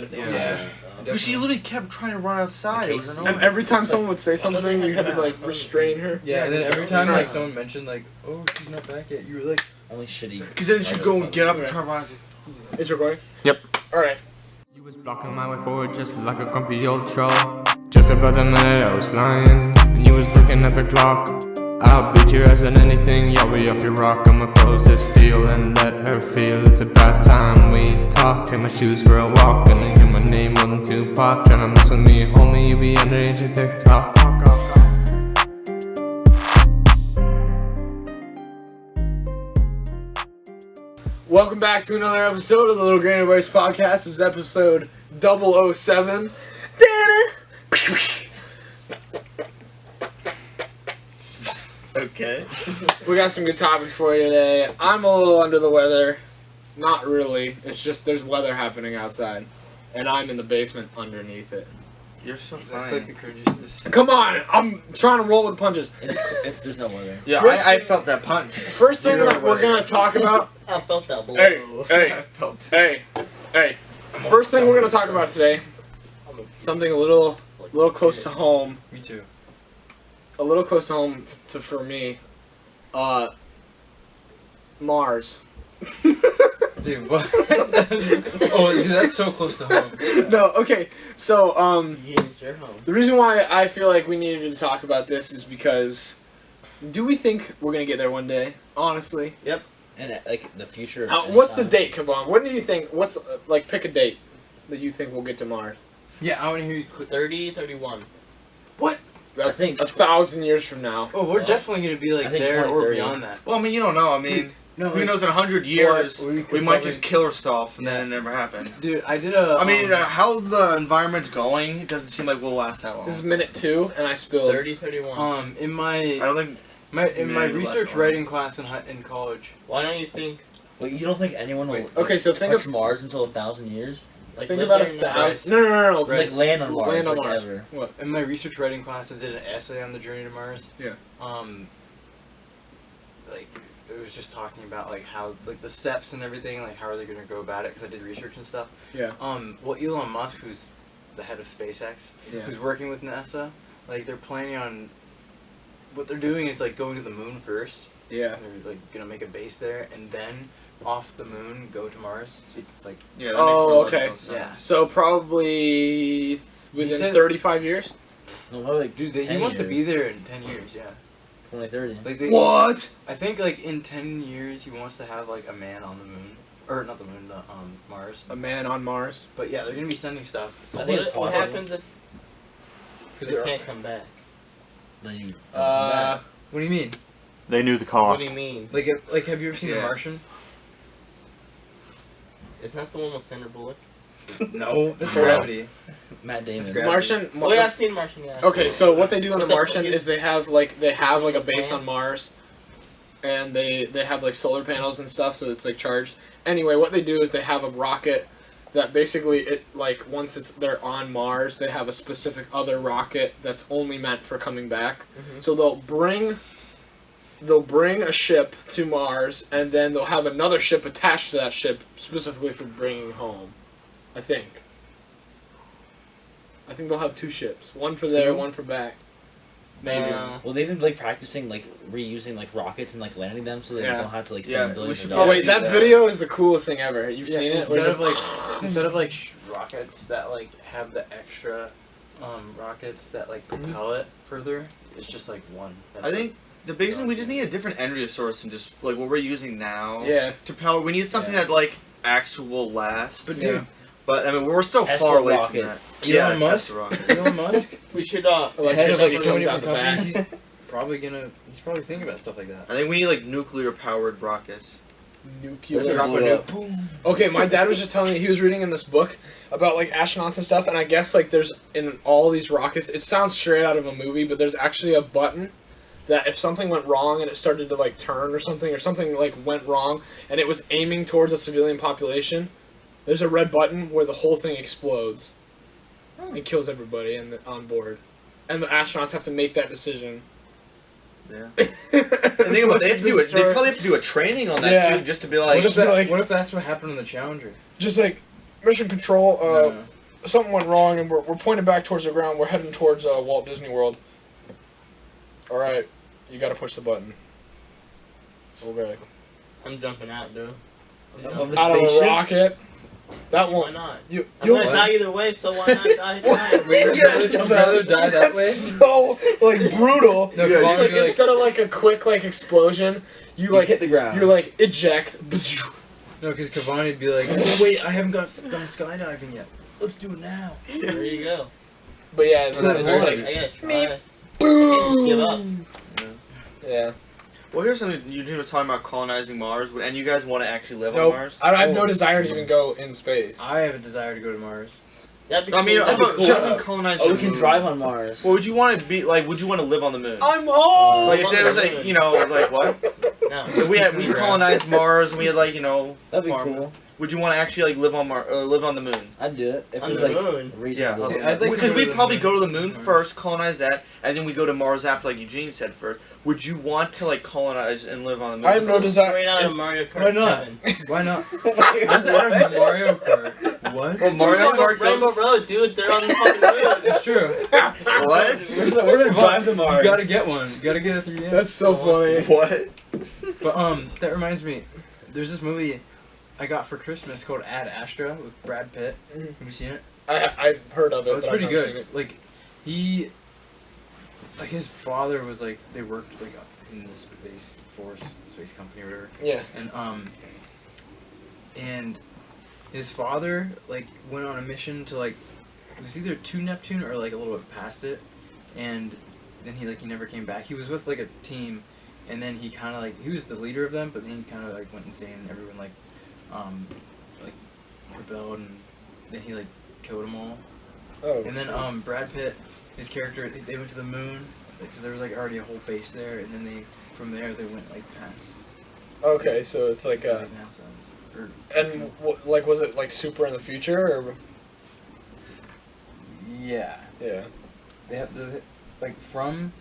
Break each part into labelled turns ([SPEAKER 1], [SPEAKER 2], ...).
[SPEAKER 1] Yeah.
[SPEAKER 2] Because she literally kept trying to run outside. It was annoying.
[SPEAKER 3] And every time someone would say something, we had to like restrain her.
[SPEAKER 1] Yeah, and then every time like someone mentioned like, oh, she's not back yet, you were like,
[SPEAKER 4] only shitty.
[SPEAKER 2] Because then she'd go and get up and try to run.
[SPEAKER 3] Is it recording?
[SPEAKER 2] Yep.
[SPEAKER 3] Alright.
[SPEAKER 5] You was blocking my way forward just like a grumpy old troll. Just about the minute I was flying, and you was looking at the clock. I'll beat your ass at anything, yeah, we off your rock. I'ma close this deal and let her feel it's about time we talk. Take my shoes for a walk, and then hear my name on Tupac. Tryna mess with me, homie, you be underage at TikTok.
[SPEAKER 3] Welcome back to another episode of the Lil Grain of Bryce podcast. This is episode 007.
[SPEAKER 2] Okay.
[SPEAKER 3] We got some good topics for you today. I'm a little under the weather. Not really. It's just there's weather happening outside. And I'm in the basement underneath it.
[SPEAKER 2] You're so
[SPEAKER 1] that's
[SPEAKER 2] funny.
[SPEAKER 1] like the cringiest.
[SPEAKER 3] Come on! I'm trying to roll with punches.
[SPEAKER 4] There's no weather.
[SPEAKER 2] Yeah,
[SPEAKER 3] First-
[SPEAKER 2] I felt that punch.
[SPEAKER 3] First thing that we're going to talk about...
[SPEAKER 4] I felt that blow.
[SPEAKER 3] Hey. First thing we're going to talk about today, something a little close to home.
[SPEAKER 1] Me too.
[SPEAKER 3] A little close to home for me. Mars.
[SPEAKER 1] Dude, what? Oh, dude, that's so close to home.
[SPEAKER 3] No, okay. So,
[SPEAKER 4] It's your home.
[SPEAKER 3] the reason why I feel like we needed to talk about this is because do we think we're going to get there one day? Honestly.
[SPEAKER 4] Yep. And like the future.
[SPEAKER 3] What's the date, Kavon? When do you think, pick a date that you think we'll get to Mars?
[SPEAKER 1] Yeah, I want to hear you.
[SPEAKER 4] 30, 31.
[SPEAKER 3] What? That's
[SPEAKER 4] I think
[SPEAKER 3] 1,000 years from now.
[SPEAKER 1] Oh, we're definitely gonna be like
[SPEAKER 4] I think
[SPEAKER 1] there or
[SPEAKER 4] 2030.
[SPEAKER 1] beyond that.
[SPEAKER 2] Well, I mean, you don't know. I mean,
[SPEAKER 1] Dude, no,
[SPEAKER 2] who
[SPEAKER 1] like,
[SPEAKER 2] knows in 100 years,
[SPEAKER 1] we
[SPEAKER 2] we
[SPEAKER 1] could
[SPEAKER 2] might
[SPEAKER 1] probably-
[SPEAKER 2] just kill ourselves and
[SPEAKER 1] Yeah.
[SPEAKER 2] then it never happened.
[SPEAKER 1] Dude, I did a.
[SPEAKER 2] I mean, how the environment's going, it doesn't seem like we'll last that long.
[SPEAKER 3] This is minute 2, and I spilled.
[SPEAKER 4] 30, 31.
[SPEAKER 1] in
[SPEAKER 2] I don't think...
[SPEAKER 1] my
[SPEAKER 2] Maybe
[SPEAKER 1] research
[SPEAKER 2] less.
[SPEAKER 1] writing class in college.
[SPEAKER 4] Why don't you think? Well, you don't think anyone will
[SPEAKER 3] Okay, so think
[SPEAKER 4] touch
[SPEAKER 3] of-
[SPEAKER 4] Mars until 1,000 years? Like
[SPEAKER 3] Think
[SPEAKER 4] live
[SPEAKER 3] about
[SPEAKER 4] there in the-
[SPEAKER 3] 1,000. No.
[SPEAKER 4] Like land on Mars.
[SPEAKER 3] Land on
[SPEAKER 4] like
[SPEAKER 3] Mars.
[SPEAKER 4] ever.
[SPEAKER 3] What?
[SPEAKER 1] In my research writing class, I did an essay on the journey to Mars.
[SPEAKER 3] Yeah.
[SPEAKER 1] Like it was just talking about like how like the steps and everything, like how are they gonna go about it? Because I did research and stuff.
[SPEAKER 3] Yeah.
[SPEAKER 1] Well, Elon Musk, who's the head of SpaceX,
[SPEAKER 3] Yeah.
[SPEAKER 1] who's working with NASA, like they're planning on. What they're doing is like going to the moon first.
[SPEAKER 3] Yeah.
[SPEAKER 1] They're like gonna make a base there, and then off the moon go to Mars. So it's like
[SPEAKER 2] Yeah, that
[SPEAKER 3] Oh,
[SPEAKER 2] makes more
[SPEAKER 3] okay.
[SPEAKER 2] logical
[SPEAKER 1] yeah.
[SPEAKER 2] sense.
[SPEAKER 3] So probably within
[SPEAKER 1] said-
[SPEAKER 3] 35 years?
[SPEAKER 4] No, probably like
[SPEAKER 1] Dude,
[SPEAKER 4] 10
[SPEAKER 1] he wants to
[SPEAKER 4] years.
[SPEAKER 1] be there in 10 years. Yeah.
[SPEAKER 4] 2030.
[SPEAKER 1] Like they,
[SPEAKER 3] What?
[SPEAKER 1] I think like in 10 years he wants to have like a man on the moon, or not the moon, the Mars.
[SPEAKER 3] A man on Mars.
[SPEAKER 1] But yeah, they're gonna be sending stuff. So
[SPEAKER 4] I think it's
[SPEAKER 6] What
[SPEAKER 4] possible.
[SPEAKER 6] happens if
[SPEAKER 1] because
[SPEAKER 6] they
[SPEAKER 1] they're.
[SPEAKER 6] can't come back?
[SPEAKER 4] Then you.
[SPEAKER 1] What do you mean?
[SPEAKER 2] They knew the
[SPEAKER 6] What
[SPEAKER 2] cost.
[SPEAKER 6] do you mean?
[SPEAKER 1] Like have you ever seen The
[SPEAKER 2] Yeah.
[SPEAKER 1] Martian?
[SPEAKER 6] Isn't that the one with Sandra Bullock?
[SPEAKER 1] No, that's
[SPEAKER 3] No.
[SPEAKER 1] Gravity.
[SPEAKER 4] Matt Damon.
[SPEAKER 1] It's great.
[SPEAKER 3] Martian.
[SPEAKER 6] Oh yeah, I've seen Martian. Yeah.
[SPEAKER 3] Okay, so what they do on the
[SPEAKER 6] What the
[SPEAKER 3] Martian
[SPEAKER 6] fuck is-
[SPEAKER 3] is they have like a base on
[SPEAKER 6] Plants?
[SPEAKER 3] Mars, and they have like solar panels and stuff, so it's like charged. Anyway, what they do is they have a rocket that basically it like once they're on Mars, they have a specific other rocket that's only meant for coming back.
[SPEAKER 6] Mhm.
[SPEAKER 3] So they'll bring a ship to Mars, and then they'll have another ship attached to that ship specifically for bringing home. I think they'll have 2 ships, one for there, one for back. Maybe.
[SPEAKER 4] Well, they've been like practicing like reusing like rockets and like landing them so that
[SPEAKER 3] Yeah.
[SPEAKER 4] they don't have to like
[SPEAKER 2] Yeah,
[SPEAKER 4] spend
[SPEAKER 2] we
[SPEAKER 4] billions
[SPEAKER 2] should
[SPEAKER 4] of
[SPEAKER 3] Oh
[SPEAKER 4] dollars.
[SPEAKER 3] wait, that video is the coolest thing ever. You've seen it?
[SPEAKER 1] Instead of like rockets that like have the extra rockets that like propel it further, it's just like one. That's
[SPEAKER 2] I think the biggest thing, we just need a different energy source than just like what we're using now.
[SPEAKER 3] Yeah.
[SPEAKER 2] To power, we need something that like actual lasts.
[SPEAKER 3] But
[SPEAKER 1] Yeah.
[SPEAKER 3] dude,
[SPEAKER 2] But I mean, we're still
[SPEAKER 4] Tesla
[SPEAKER 2] far away
[SPEAKER 4] rocket.
[SPEAKER 2] from that.
[SPEAKER 1] Elon
[SPEAKER 2] yeah,
[SPEAKER 1] Musk?
[SPEAKER 2] Tesla rocket.
[SPEAKER 1] Elon Musk,
[SPEAKER 6] We should
[SPEAKER 1] head of like
[SPEAKER 3] electricity
[SPEAKER 1] so many
[SPEAKER 3] comes out
[SPEAKER 1] different
[SPEAKER 3] the back.
[SPEAKER 1] companies, he's probably thinking about stuff like that.
[SPEAKER 2] I think we need like nuclear powered rockets.
[SPEAKER 3] Nuclear.
[SPEAKER 4] Drop a
[SPEAKER 2] Blow
[SPEAKER 4] nuke.
[SPEAKER 2] up.
[SPEAKER 3] Okay, my dad was just telling me he was reading in this book about like astronauts and stuff, and I guess like there's in all these rockets. It sounds straight out of a movie, but there's actually a button that if something went wrong and it started to like turn or something like went wrong and it was aiming towards a civilian population, there's a red button where the whole thing explodes and kills everybody on board, and the astronauts have to make that decision.
[SPEAKER 2] Yeah. And think about it, they have to do it. They probably have to do a training on that
[SPEAKER 3] Yeah.
[SPEAKER 2] too, just to be like.
[SPEAKER 3] Just be like,
[SPEAKER 1] What if that's what happened on the Challenger?
[SPEAKER 3] just like, mission control.
[SPEAKER 1] No.
[SPEAKER 3] Something went wrong, and we're pointed back towards the ground. We're heading towards Walt Disney World. All right, you got to push the button. Okay.
[SPEAKER 6] I'm jumping out, dude.
[SPEAKER 4] Of the
[SPEAKER 3] Out of a
[SPEAKER 4] spaceship?
[SPEAKER 3] rocket. That
[SPEAKER 6] Why
[SPEAKER 3] one.
[SPEAKER 6] not?
[SPEAKER 3] You.
[SPEAKER 6] I'm
[SPEAKER 3] You'll.
[SPEAKER 6] gonna die either way, so why not die twice?
[SPEAKER 1] You'd rather die that way?
[SPEAKER 3] That's so like brutal.
[SPEAKER 1] No,
[SPEAKER 2] Yeah,
[SPEAKER 3] It's
[SPEAKER 1] Kavani
[SPEAKER 3] like,
[SPEAKER 1] would be
[SPEAKER 3] instead of like a quick like explosion, you like
[SPEAKER 4] hit the ground.
[SPEAKER 3] you're like eject.
[SPEAKER 1] No, because Kavani would be like, oh, wait, I haven't gone skydiving yet. Let's do it now.
[SPEAKER 6] There you go.
[SPEAKER 3] But yeah, and then
[SPEAKER 1] Boom.
[SPEAKER 3] it's just
[SPEAKER 6] I
[SPEAKER 3] like
[SPEAKER 6] gotta try.
[SPEAKER 3] boom.
[SPEAKER 6] Give up.
[SPEAKER 3] Yeah.
[SPEAKER 2] Well, here's something Eugene was talking about colonizing Mars, and you guys want to actually live on
[SPEAKER 3] Nope.
[SPEAKER 2] Mars?
[SPEAKER 3] I have no desire to even go in space.
[SPEAKER 1] I have a desire to go to Mars.
[SPEAKER 6] That'd be
[SPEAKER 2] I mean,
[SPEAKER 6] cool.
[SPEAKER 2] how
[SPEAKER 6] That'd be
[SPEAKER 2] about
[SPEAKER 6] cool.
[SPEAKER 2] shut up colonizing
[SPEAKER 4] Oh, we
[SPEAKER 2] the
[SPEAKER 4] can
[SPEAKER 2] moon?
[SPEAKER 4] drive on Mars.
[SPEAKER 2] Well, would you want to be like? Would you want to live on the moon?
[SPEAKER 3] I'm home.
[SPEAKER 2] Like if there was
[SPEAKER 6] on the
[SPEAKER 2] like
[SPEAKER 6] moon.
[SPEAKER 2] you know like what?
[SPEAKER 6] No.
[SPEAKER 2] If we colonized Mars and we had like you know.
[SPEAKER 4] That'd be
[SPEAKER 2] farm-
[SPEAKER 4] cool.
[SPEAKER 2] Would you want to actually like live on live on the moon?
[SPEAKER 4] I'd do it. If
[SPEAKER 6] On
[SPEAKER 4] it was
[SPEAKER 6] the
[SPEAKER 4] like
[SPEAKER 6] moon?
[SPEAKER 4] reasonable.
[SPEAKER 1] See, I'd like to
[SPEAKER 2] Because
[SPEAKER 1] go to
[SPEAKER 2] we'd
[SPEAKER 1] the
[SPEAKER 2] probably
[SPEAKER 1] moon.
[SPEAKER 2] go to the moon first, colonize that, and then we go to Mars after, like Eugene said first. Would you want to like colonize and live on the moon?
[SPEAKER 3] I have no desire.
[SPEAKER 6] Straight out of
[SPEAKER 3] It's-
[SPEAKER 6] Mario Kart
[SPEAKER 1] Why not?
[SPEAKER 6] 7.
[SPEAKER 1] Why not? What's that out of Mario Kart? What?
[SPEAKER 2] Well, Mario Kart
[SPEAKER 6] Rainbow
[SPEAKER 2] goes.
[SPEAKER 6] Road, dude. They're on the fucking moon.
[SPEAKER 1] It's true.
[SPEAKER 2] What?
[SPEAKER 4] We're gonna drive to Mars.
[SPEAKER 1] You gotta get one. You gotta get a 3D.
[SPEAKER 3] That's so funny.
[SPEAKER 2] What?
[SPEAKER 1] But that reminds me, there's this movie I got for Christmas called Ad Astra with Brad Pitt.
[SPEAKER 3] Mhm.
[SPEAKER 1] Have you seen it?
[SPEAKER 3] I've heard of it.
[SPEAKER 1] Oh, it's
[SPEAKER 3] but
[SPEAKER 1] pretty
[SPEAKER 3] I've never
[SPEAKER 1] good.
[SPEAKER 3] seen it.
[SPEAKER 1] Like his father was like they worked like in the space company or whatever.
[SPEAKER 3] Yeah.
[SPEAKER 1] And his father like went on a mission to like it was either to Neptune or like a little bit past it, and then he never came back. He was with like a team, and then he kind of like he was the leader of them, but then he kind of like went insane, and everyone like rebelled, and then he like killed them all.
[SPEAKER 3] Oh.
[SPEAKER 1] And then Brad Pitt, his character, they went to the moon because there was like already a whole base there, and then from there they went like past.
[SPEAKER 3] Okay, so it's like
[SPEAKER 1] Like NASA. Or,
[SPEAKER 3] and like was it like super in the future or?
[SPEAKER 1] yeah,
[SPEAKER 3] Yeah.
[SPEAKER 1] they have the like from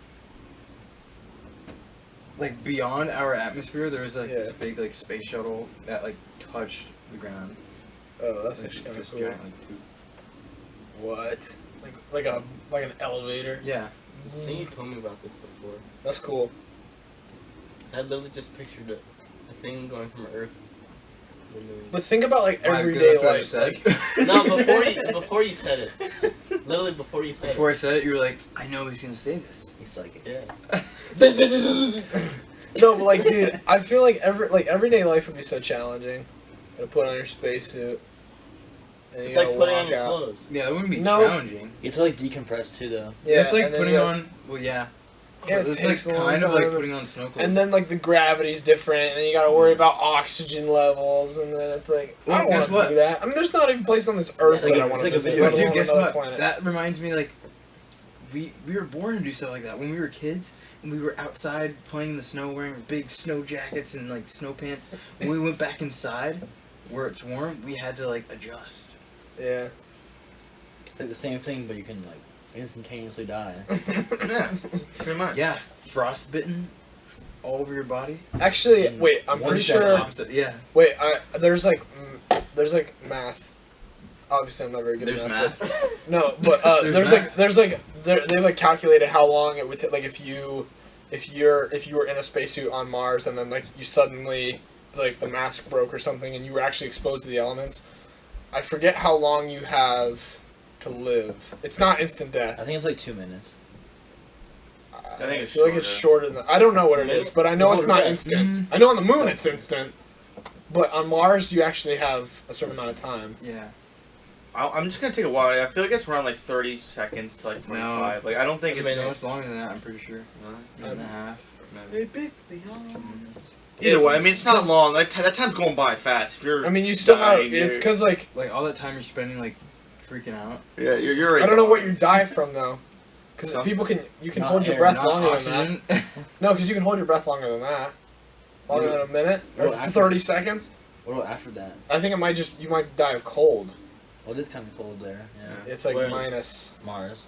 [SPEAKER 1] like beyond our atmosphere. There was like
[SPEAKER 3] Yeah.
[SPEAKER 1] this big like space shuttle that like touched the ground.
[SPEAKER 3] Oh, that's
[SPEAKER 1] Like,
[SPEAKER 3] actually kind
[SPEAKER 1] this
[SPEAKER 3] of cool.
[SPEAKER 1] giant, like, tube.
[SPEAKER 3] What? Like an elevator.
[SPEAKER 1] Yeah.
[SPEAKER 6] I think you told me about this before.
[SPEAKER 3] That's cool.
[SPEAKER 6] So I literally just pictured a thing going from Earth to the moon.
[SPEAKER 3] But think about like
[SPEAKER 1] Why,
[SPEAKER 3] everyday
[SPEAKER 1] because that's what
[SPEAKER 3] life.
[SPEAKER 1] you said?
[SPEAKER 6] No, before you said it. Literally before you said
[SPEAKER 1] Before I said it, you were like, I know he's gonna say this.
[SPEAKER 4] He's like,
[SPEAKER 6] it. Yeah.
[SPEAKER 3] No, but like, dude, I feel like everyday life would be so challenging. To put on your spacesuit. and
[SPEAKER 6] It's
[SPEAKER 3] you
[SPEAKER 6] like
[SPEAKER 3] gotta
[SPEAKER 6] putting on
[SPEAKER 3] walk
[SPEAKER 6] your
[SPEAKER 3] out.
[SPEAKER 6] clothes.
[SPEAKER 1] Yeah, that wouldn't be
[SPEAKER 3] No.
[SPEAKER 1] challenging.
[SPEAKER 4] you have to like decompress too, though.
[SPEAKER 3] Yeah,
[SPEAKER 1] it's like
[SPEAKER 3] and then
[SPEAKER 1] putting
[SPEAKER 3] you-
[SPEAKER 1] on. Well, yeah.
[SPEAKER 3] Yeah, it
[SPEAKER 1] it's
[SPEAKER 3] takes
[SPEAKER 1] like
[SPEAKER 3] a long
[SPEAKER 1] kind of like
[SPEAKER 3] time.
[SPEAKER 1] putting on snow clothes.
[SPEAKER 3] And then like the gravity's different, and then you gotta worry about oxygen levels, and then it's like
[SPEAKER 1] Well,
[SPEAKER 3] I don't want
[SPEAKER 1] guess
[SPEAKER 3] to
[SPEAKER 1] what?
[SPEAKER 3] do that. I mean, there's not even a place on this earth
[SPEAKER 4] It's like
[SPEAKER 3] that
[SPEAKER 4] a-
[SPEAKER 3] I want
[SPEAKER 4] it's
[SPEAKER 3] to
[SPEAKER 4] like a
[SPEAKER 3] visit.
[SPEAKER 4] video
[SPEAKER 3] let
[SPEAKER 1] But dude,
[SPEAKER 3] alone
[SPEAKER 1] guess
[SPEAKER 3] another
[SPEAKER 1] what?
[SPEAKER 3] planet.
[SPEAKER 1] That reminds me, like, we were born to do stuff like that. When we were kids, and we were outside playing in the snow, wearing big snow jackets and, like, snow pants. When we went back inside, where it's warm, we had to, like, adjust.
[SPEAKER 3] Yeah.
[SPEAKER 4] It's like the same thing, but you can like instantaneously die.
[SPEAKER 2] Yeah, pretty much.
[SPEAKER 1] Yeah, frostbitten all over your body.
[SPEAKER 3] Actually,
[SPEAKER 4] In
[SPEAKER 3] wait. I'm
[SPEAKER 4] one
[SPEAKER 3] pretty
[SPEAKER 4] second.
[SPEAKER 3] sure.
[SPEAKER 1] Opposite, yeah.
[SPEAKER 3] Wait, there's like math. Obviously, I'm not very good
[SPEAKER 1] There's
[SPEAKER 3] at math.
[SPEAKER 1] math.
[SPEAKER 3] But, no, but they've like calculated how long it would take. Like if you were in a spacesuit on Mars and then like you suddenly like the mask broke or something and you were actually exposed to the elements. I forget how long you have to live. It's not instant death.
[SPEAKER 4] I think it's like 2 minutes.
[SPEAKER 2] I think it's
[SPEAKER 3] feel like it's shorter than. I don't know what it is, but I know it's not
[SPEAKER 6] Yeah.
[SPEAKER 3] instant. I know on the moon it's instant, but on Mars you actually have a certain amount of time.
[SPEAKER 1] Yeah.
[SPEAKER 2] I'm just gonna take a while. I feel like it's around like 30 seconds to like 45. Like I don't think
[SPEAKER 1] I
[SPEAKER 2] it's.
[SPEAKER 1] mean, no, it's longer than that, I'm pretty sure. Minute and a half.
[SPEAKER 2] Maybe.
[SPEAKER 1] Two minutes.
[SPEAKER 2] Either way, I mean it's not
[SPEAKER 3] 'Cause-
[SPEAKER 2] long. Like that time's going by fast. If you're.
[SPEAKER 3] I mean, you still have.
[SPEAKER 2] dying,
[SPEAKER 3] It's
[SPEAKER 2] you're-
[SPEAKER 3] because like
[SPEAKER 1] Like, all that time you're spending, like, freaking out.
[SPEAKER 2] Yeah, you're already.
[SPEAKER 3] I don't know what
[SPEAKER 2] gone.
[SPEAKER 3] you die from though, because
[SPEAKER 2] Some-
[SPEAKER 3] you can
[SPEAKER 4] Not
[SPEAKER 3] hold your
[SPEAKER 4] air,
[SPEAKER 3] breath
[SPEAKER 1] Not
[SPEAKER 3] longer than
[SPEAKER 1] oxygen.
[SPEAKER 3] that. No, because you can hold your breath longer than that. Longer than a minute or
[SPEAKER 4] Well, after-
[SPEAKER 3] 30 seconds.
[SPEAKER 4] What about after that?
[SPEAKER 3] I think you might die of cold.
[SPEAKER 4] Well, it is kind of cold there. Yeah.
[SPEAKER 3] It's like
[SPEAKER 6] Where?
[SPEAKER 3] minus.
[SPEAKER 4] Mars.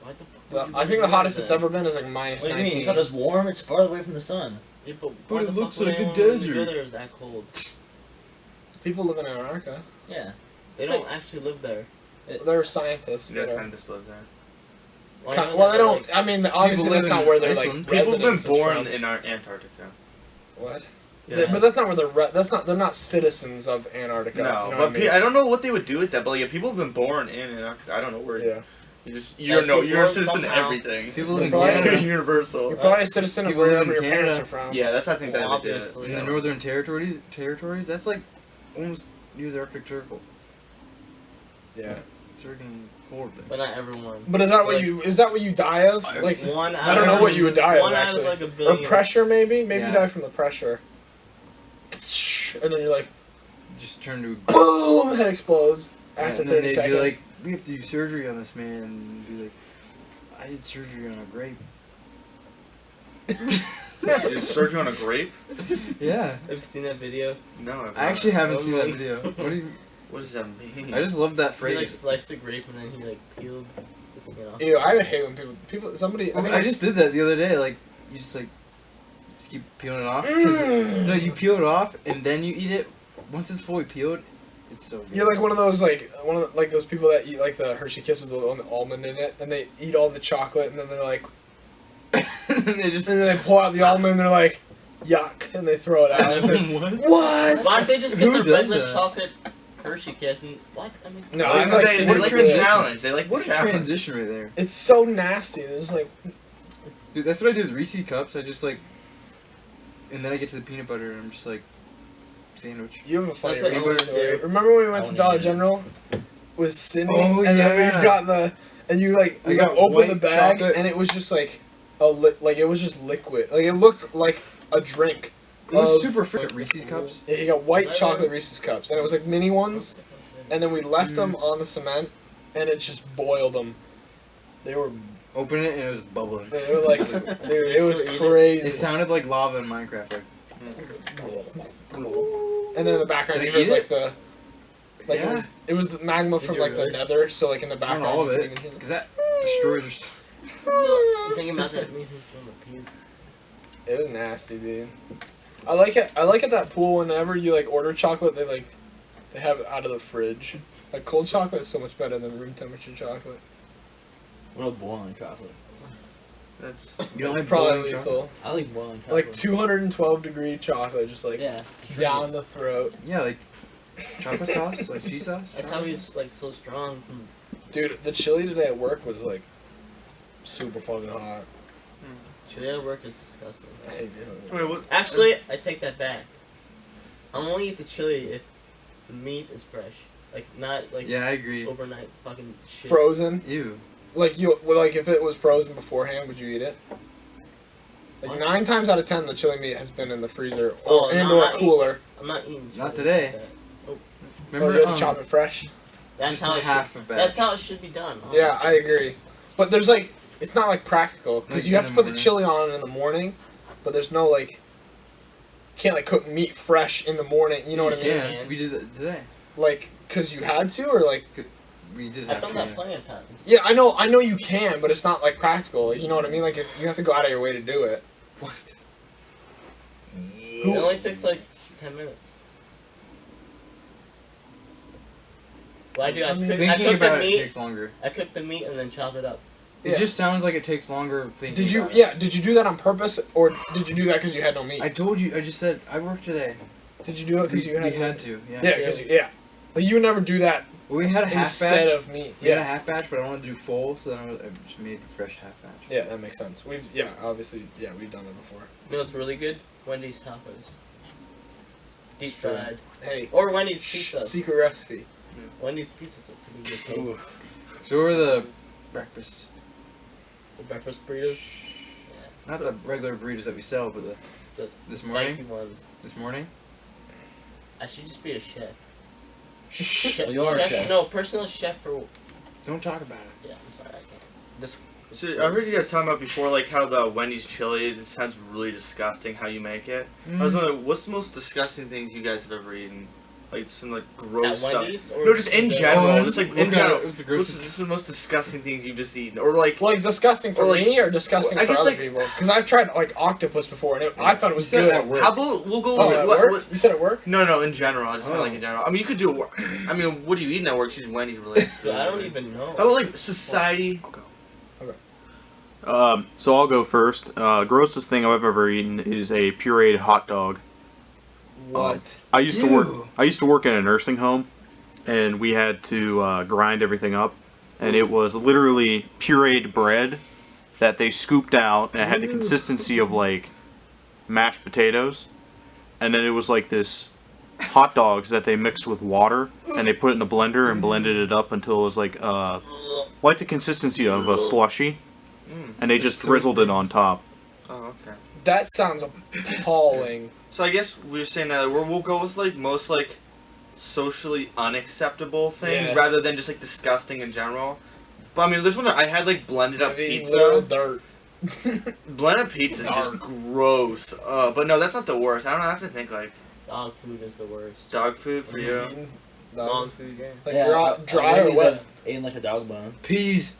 [SPEAKER 6] Why the fuck would you
[SPEAKER 3] I think the
[SPEAKER 6] do
[SPEAKER 3] hottest
[SPEAKER 6] that?
[SPEAKER 3] it's ever been is like minus
[SPEAKER 4] What do you mean? You
[SPEAKER 3] 19.
[SPEAKER 4] thought it was warm? It's farther away from the sun.
[SPEAKER 6] Yeah, but
[SPEAKER 1] But
[SPEAKER 6] why
[SPEAKER 1] it
[SPEAKER 6] the
[SPEAKER 1] looks
[SPEAKER 6] fuck would
[SPEAKER 1] like a
[SPEAKER 6] anyone want to
[SPEAKER 1] desert.
[SPEAKER 6] Go there that cold.
[SPEAKER 3] People live in Antarctica.
[SPEAKER 4] Yeah.
[SPEAKER 6] They don't actually live there.
[SPEAKER 3] They're scientists.
[SPEAKER 2] Yeah,
[SPEAKER 3] that are-
[SPEAKER 2] scientists live there.
[SPEAKER 3] Well, they don't. I mean, obviously
[SPEAKER 1] live
[SPEAKER 3] that's not
[SPEAKER 1] in
[SPEAKER 3] where they're
[SPEAKER 1] Iceland.
[SPEAKER 3] like
[SPEAKER 2] People have been
[SPEAKER 3] residence is
[SPEAKER 2] born
[SPEAKER 3] from.
[SPEAKER 2] in Antarctica.
[SPEAKER 3] What?
[SPEAKER 2] Yeah.
[SPEAKER 3] But that's not where they're. That's not. They're not citizens of Antarctica.
[SPEAKER 2] No,
[SPEAKER 3] you know
[SPEAKER 2] but
[SPEAKER 3] what I mean?
[SPEAKER 2] I don't know what they would do with that. But yeah, people have been born in Antarctica. I don't know where.
[SPEAKER 3] Yeah.
[SPEAKER 2] You're
[SPEAKER 6] people
[SPEAKER 2] a citizen of
[SPEAKER 6] somehow.
[SPEAKER 2] everything.
[SPEAKER 1] People live in
[SPEAKER 3] Probably-
[SPEAKER 2] You're
[SPEAKER 1] Canada.
[SPEAKER 2] universal.
[SPEAKER 3] You're probably a citizen of
[SPEAKER 1] People live
[SPEAKER 3] wherever
[SPEAKER 1] in
[SPEAKER 3] your parents
[SPEAKER 1] Canada.
[SPEAKER 3] are from.
[SPEAKER 2] Yeah, that's I think
[SPEAKER 6] Well,
[SPEAKER 2] that they did.
[SPEAKER 6] obviously.
[SPEAKER 1] In the Northern Territories, that's like almost near the Arctic Circle.
[SPEAKER 3] Yeah.
[SPEAKER 1] It's freaking cold there.
[SPEAKER 6] But not everyone.
[SPEAKER 3] But is that
[SPEAKER 6] Like,
[SPEAKER 3] what you? Is that what you die of? Like,
[SPEAKER 6] One
[SPEAKER 3] I don't know what you would die of
[SPEAKER 6] one out
[SPEAKER 3] actually.
[SPEAKER 6] like a
[SPEAKER 3] Or
[SPEAKER 6] billion.
[SPEAKER 3] pressure, maybe. Maybe you
[SPEAKER 1] Yeah.
[SPEAKER 3] die from the pressure. And then you're like,
[SPEAKER 1] Just turn to
[SPEAKER 3] boom! Head explodes after
[SPEAKER 1] and then
[SPEAKER 3] 30
[SPEAKER 1] they'd
[SPEAKER 3] seconds.
[SPEAKER 1] be like, we have to do surgery on this man. And be like, I did surgery on a grape.
[SPEAKER 2] Is surgery on a grape?
[SPEAKER 1] Yeah.
[SPEAKER 6] Have you seen that video?
[SPEAKER 2] No, I've
[SPEAKER 1] I actually
[SPEAKER 2] not.
[SPEAKER 1] haven't seen that
[SPEAKER 6] Oh my-
[SPEAKER 1] video. What do you?
[SPEAKER 2] What does that mean?
[SPEAKER 1] I just love that
[SPEAKER 6] He like
[SPEAKER 1] phrase.
[SPEAKER 6] sliced a grape and then he like peeled the skin off.
[SPEAKER 3] Ew, I would hate when somebody. I think
[SPEAKER 1] I just did that the other day. Like, you just like, just keep peeling it off. 'Cause no, you peel it off and then you eat it. Once it's fully peeled, it's so good.
[SPEAKER 3] You're like one of those those people that eat like the Hershey Kiss with the almond in it, and they eat all the chocolate, and then they're like,
[SPEAKER 1] they just.
[SPEAKER 3] and then they pull out the almond, and they're like, yuck, and they throw it out. It's like,
[SPEAKER 1] What?
[SPEAKER 3] what?
[SPEAKER 6] Why don't they just get
[SPEAKER 1] Who
[SPEAKER 6] the
[SPEAKER 1] does
[SPEAKER 6] regular
[SPEAKER 1] that?
[SPEAKER 6] chocolate Hershey Kiss and what? That makes
[SPEAKER 3] No,
[SPEAKER 2] Well,
[SPEAKER 3] I've like
[SPEAKER 2] they
[SPEAKER 3] seen
[SPEAKER 2] like
[SPEAKER 3] it
[SPEAKER 2] the
[SPEAKER 3] like
[SPEAKER 1] that.
[SPEAKER 2] challenge. They like
[SPEAKER 1] What
[SPEAKER 2] the
[SPEAKER 1] a
[SPEAKER 2] challenge.
[SPEAKER 1] transition right there.
[SPEAKER 3] It's so nasty. There's like,
[SPEAKER 1] Dude, that's what I do with Reese's cups. I just like, and then I get to the peanut butter and I'm just like, sandwich.
[SPEAKER 3] you have a funny
[SPEAKER 6] That's what
[SPEAKER 3] Reese's
[SPEAKER 6] I would
[SPEAKER 3] story.
[SPEAKER 6] do.
[SPEAKER 3] Remember when we
[SPEAKER 4] I
[SPEAKER 3] went to
[SPEAKER 4] wouldn't
[SPEAKER 3] Dollar
[SPEAKER 4] eat it.
[SPEAKER 3] General with Sydney,
[SPEAKER 1] Oh,
[SPEAKER 3] and then
[SPEAKER 1] yeah.
[SPEAKER 3] we got and you like
[SPEAKER 1] I
[SPEAKER 3] we
[SPEAKER 1] got
[SPEAKER 3] opened
[SPEAKER 1] white
[SPEAKER 3] the bag,
[SPEAKER 1] chocolate.
[SPEAKER 3] and it was just like it was just liquid. Like it looked like a drink.
[SPEAKER 1] It was
[SPEAKER 3] of-
[SPEAKER 1] super freaking Reese's cups.
[SPEAKER 3] Yeah, he got white chocolate Reese's cups, and it was like mini ones. And then we left them on the cement, and it just boiled them. They were
[SPEAKER 1] Open it and it was bubbling.
[SPEAKER 3] like, dude, it was
[SPEAKER 1] It
[SPEAKER 3] crazy.
[SPEAKER 1] sounded like lava in Minecraft. Like,
[SPEAKER 3] And then in the background,
[SPEAKER 1] Did
[SPEAKER 3] you
[SPEAKER 1] I
[SPEAKER 3] heard
[SPEAKER 1] eat
[SPEAKER 3] like
[SPEAKER 1] it?
[SPEAKER 3] the, like
[SPEAKER 1] Yeah.
[SPEAKER 3] it was the magma
[SPEAKER 6] Did
[SPEAKER 3] from
[SPEAKER 6] you
[SPEAKER 3] like
[SPEAKER 6] really?
[SPEAKER 3] the Nether. So like in the
[SPEAKER 1] not
[SPEAKER 3] background,
[SPEAKER 1] all of
[SPEAKER 3] you
[SPEAKER 1] it,
[SPEAKER 3] couldn't even hear
[SPEAKER 1] because that destroys your stuff.
[SPEAKER 6] Thinking about that made me feel the puke.
[SPEAKER 3] it was nasty, dude. I like it. I like at that pool. Whenever you like order chocolate, they have it out of the fridge. Like cold chocolate is so much better than room temperature chocolate.
[SPEAKER 4] What about boiling chocolate?
[SPEAKER 2] That's
[SPEAKER 1] You don't
[SPEAKER 3] It's
[SPEAKER 1] like
[SPEAKER 3] probably
[SPEAKER 1] boiling chocolate?
[SPEAKER 3] lethal.
[SPEAKER 4] I like boiling chocolate.
[SPEAKER 3] Like 212-degree chocolate, just like
[SPEAKER 4] Yeah.
[SPEAKER 3] down the throat.
[SPEAKER 1] Yeah, like chocolate sauce, like cheese sauce.
[SPEAKER 6] That's how he's like so strong. From
[SPEAKER 3] Dude, the chili today at work was like super fucking hot.
[SPEAKER 6] chili at work is disgusting.
[SPEAKER 3] I hate it.
[SPEAKER 2] wait, what?
[SPEAKER 6] Actually, I take that back. I'm only eat the chili if the meat is fresh, like not like
[SPEAKER 1] Yeah, I agree.
[SPEAKER 6] overnight fucking shit.
[SPEAKER 3] Frozen.
[SPEAKER 1] Ew.
[SPEAKER 3] Like if it was frozen beforehand, would you eat it? Like
[SPEAKER 6] What?
[SPEAKER 3] 9 times out of 10, the chili meat has been in the freezer
[SPEAKER 6] Oh,
[SPEAKER 3] or
[SPEAKER 6] no,
[SPEAKER 3] and
[SPEAKER 6] I'm
[SPEAKER 3] or
[SPEAKER 6] not eating-
[SPEAKER 3] cooler.
[SPEAKER 6] I'm not eating. Chili
[SPEAKER 1] Not today.
[SPEAKER 6] like that.
[SPEAKER 3] Or
[SPEAKER 1] Remember,
[SPEAKER 3] you had to chop it fresh.
[SPEAKER 6] That's
[SPEAKER 1] just
[SPEAKER 6] how it
[SPEAKER 1] half
[SPEAKER 6] should.
[SPEAKER 1] a bag.
[SPEAKER 6] That's how it should be done.
[SPEAKER 3] Yeah, I
[SPEAKER 6] honestly.
[SPEAKER 3] agree. But there's like, it's not like practical because
[SPEAKER 1] Like
[SPEAKER 3] you have
[SPEAKER 1] in
[SPEAKER 3] to
[SPEAKER 1] the
[SPEAKER 3] put the
[SPEAKER 1] morning.
[SPEAKER 3] chili on in the morning, but there's no like, you can't like cook meat fresh in the morning. You know what I mean?
[SPEAKER 1] Yeah,
[SPEAKER 6] man.
[SPEAKER 1] we did that today.
[SPEAKER 3] Like, cause you had to, or like,
[SPEAKER 1] We did
[SPEAKER 6] I've
[SPEAKER 1] have
[SPEAKER 6] done
[SPEAKER 1] to.
[SPEAKER 6] that
[SPEAKER 1] Yeah.
[SPEAKER 6] plenty of times.
[SPEAKER 3] yeah, I know you can, but it's not like practical. You know what I mean? Like, you have to go out of your way to do it.
[SPEAKER 1] What?
[SPEAKER 6] It only takes like 10 minutes. What I do, I,
[SPEAKER 3] I mean,
[SPEAKER 6] cook, I
[SPEAKER 1] Thinking
[SPEAKER 6] cook the
[SPEAKER 1] about it
[SPEAKER 6] meat.
[SPEAKER 1] takes longer.
[SPEAKER 6] I cook the meat and then chop it up.
[SPEAKER 1] It
[SPEAKER 3] Yeah.
[SPEAKER 1] just sounds like it takes longer thinking.
[SPEAKER 3] Did you?
[SPEAKER 1] about it.
[SPEAKER 3] Yeah. Did you do that on purpose, or did you do that because you had no meat?
[SPEAKER 1] I told you. I just said I worked today.
[SPEAKER 3] Did you do it because you
[SPEAKER 1] we
[SPEAKER 3] had?
[SPEAKER 1] had to. Yeah.
[SPEAKER 3] Yeah, because yeah. Like you would never do that
[SPEAKER 1] Well, we had a half
[SPEAKER 3] instead
[SPEAKER 1] batch.
[SPEAKER 3] of meat.
[SPEAKER 1] We had a
[SPEAKER 3] Yeah.
[SPEAKER 1] half batch, but I wanted to do full, so then I just made a fresh half batch.
[SPEAKER 3] Yeah, that makes sense. Obviously, we've done that before.
[SPEAKER 6] You know what's really good? Wendy's tacos. Deep
[SPEAKER 3] It's true.
[SPEAKER 6] fried.
[SPEAKER 3] Hey,
[SPEAKER 6] Or Wendy's pizzas.
[SPEAKER 3] secret recipe.
[SPEAKER 6] Wendy's pizzas are pretty good too.
[SPEAKER 1] Ooh. So what were the breakfasts?
[SPEAKER 6] The breakfast burritos.
[SPEAKER 1] Not the regular burritos that we sell, but
[SPEAKER 6] The
[SPEAKER 1] This
[SPEAKER 6] spicy
[SPEAKER 1] morning?
[SPEAKER 6] ones.
[SPEAKER 1] this morning.
[SPEAKER 6] I should just be a chef.
[SPEAKER 4] Well, you are a chef.
[SPEAKER 6] No, personal chef for.
[SPEAKER 1] Don't talk about it.
[SPEAKER 6] Yeah, I'm sorry, I can't. Just.
[SPEAKER 2] So I heard you guys talking about before, like how the Wendy's chili. It sounds really disgusting how you make it. I was wondering, what's the most disgusting things you guys have ever eaten? like some like gross
[SPEAKER 6] At
[SPEAKER 2] stuff.
[SPEAKER 6] Wendy's, or
[SPEAKER 2] No, just in general. Just like in general.
[SPEAKER 1] It was the
[SPEAKER 2] What's
[SPEAKER 1] grossest.
[SPEAKER 2] just the most disgusting things you've just eaten, or like
[SPEAKER 3] Like disgusting for
[SPEAKER 2] Or, like-
[SPEAKER 3] me or disgusting
[SPEAKER 2] I
[SPEAKER 3] for
[SPEAKER 2] guess,
[SPEAKER 3] other
[SPEAKER 2] like-
[SPEAKER 3] people? Because I've tried like octopus before and I thought it was
[SPEAKER 1] You said
[SPEAKER 3] good.
[SPEAKER 1] at work.
[SPEAKER 2] how about we'll go
[SPEAKER 3] Oh,
[SPEAKER 2] with
[SPEAKER 3] at
[SPEAKER 2] what,
[SPEAKER 3] work?
[SPEAKER 2] what?
[SPEAKER 3] You said at work?
[SPEAKER 2] No, in general. I just meant
[SPEAKER 1] Oh.
[SPEAKER 2] like in general. I mean, you could do it. I mean, what are you eating at work? She's Wendy's related.
[SPEAKER 6] Dude, I don't even know.
[SPEAKER 2] How about like society?
[SPEAKER 7] So I'll go first. Grossest thing I've ever eaten is a pureed hot dog.
[SPEAKER 3] What?
[SPEAKER 7] I used to
[SPEAKER 1] Ew.
[SPEAKER 7] work. I used to work in a nursing home, and we had to grind everything up, and it was literally pureed bread that they scooped out, and it had the consistency of like mashed potatoes, and then it was like this hot dogs that they mixed with water, and they put it in a blender and blended it up until it was like the consistency of a slushy, and they just
[SPEAKER 1] so
[SPEAKER 7] drizzled it on
[SPEAKER 1] gross.
[SPEAKER 7] top.
[SPEAKER 2] Oh, okay.
[SPEAKER 3] That sounds appalling.
[SPEAKER 2] So I guess we're saying that we'll go with like most like socially unacceptable things
[SPEAKER 3] Yeah.
[SPEAKER 2] rather than just like disgusting in general. But I mean, this one I had like blended up
[SPEAKER 3] I've eaten little
[SPEAKER 2] pizza.
[SPEAKER 3] dirt.
[SPEAKER 2] Blended pizza is just gross. But no, that's not the worst. I don't know. I have to think like
[SPEAKER 6] Dog food is the worst.
[SPEAKER 2] dog food for you.
[SPEAKER 3] Eaten?
[SPEAKER 6] Dog food, yeah.
[SPEAKER 3] Like
[SPEAKER 4] Yeah,
[SPEAKER 3] dry or
[SPEAKER 4] Wendy's
[SPEAKER 3] wet?
[SPEAKER 4] I've eaten like a dog bone.
[SPEAKER 1] Peas,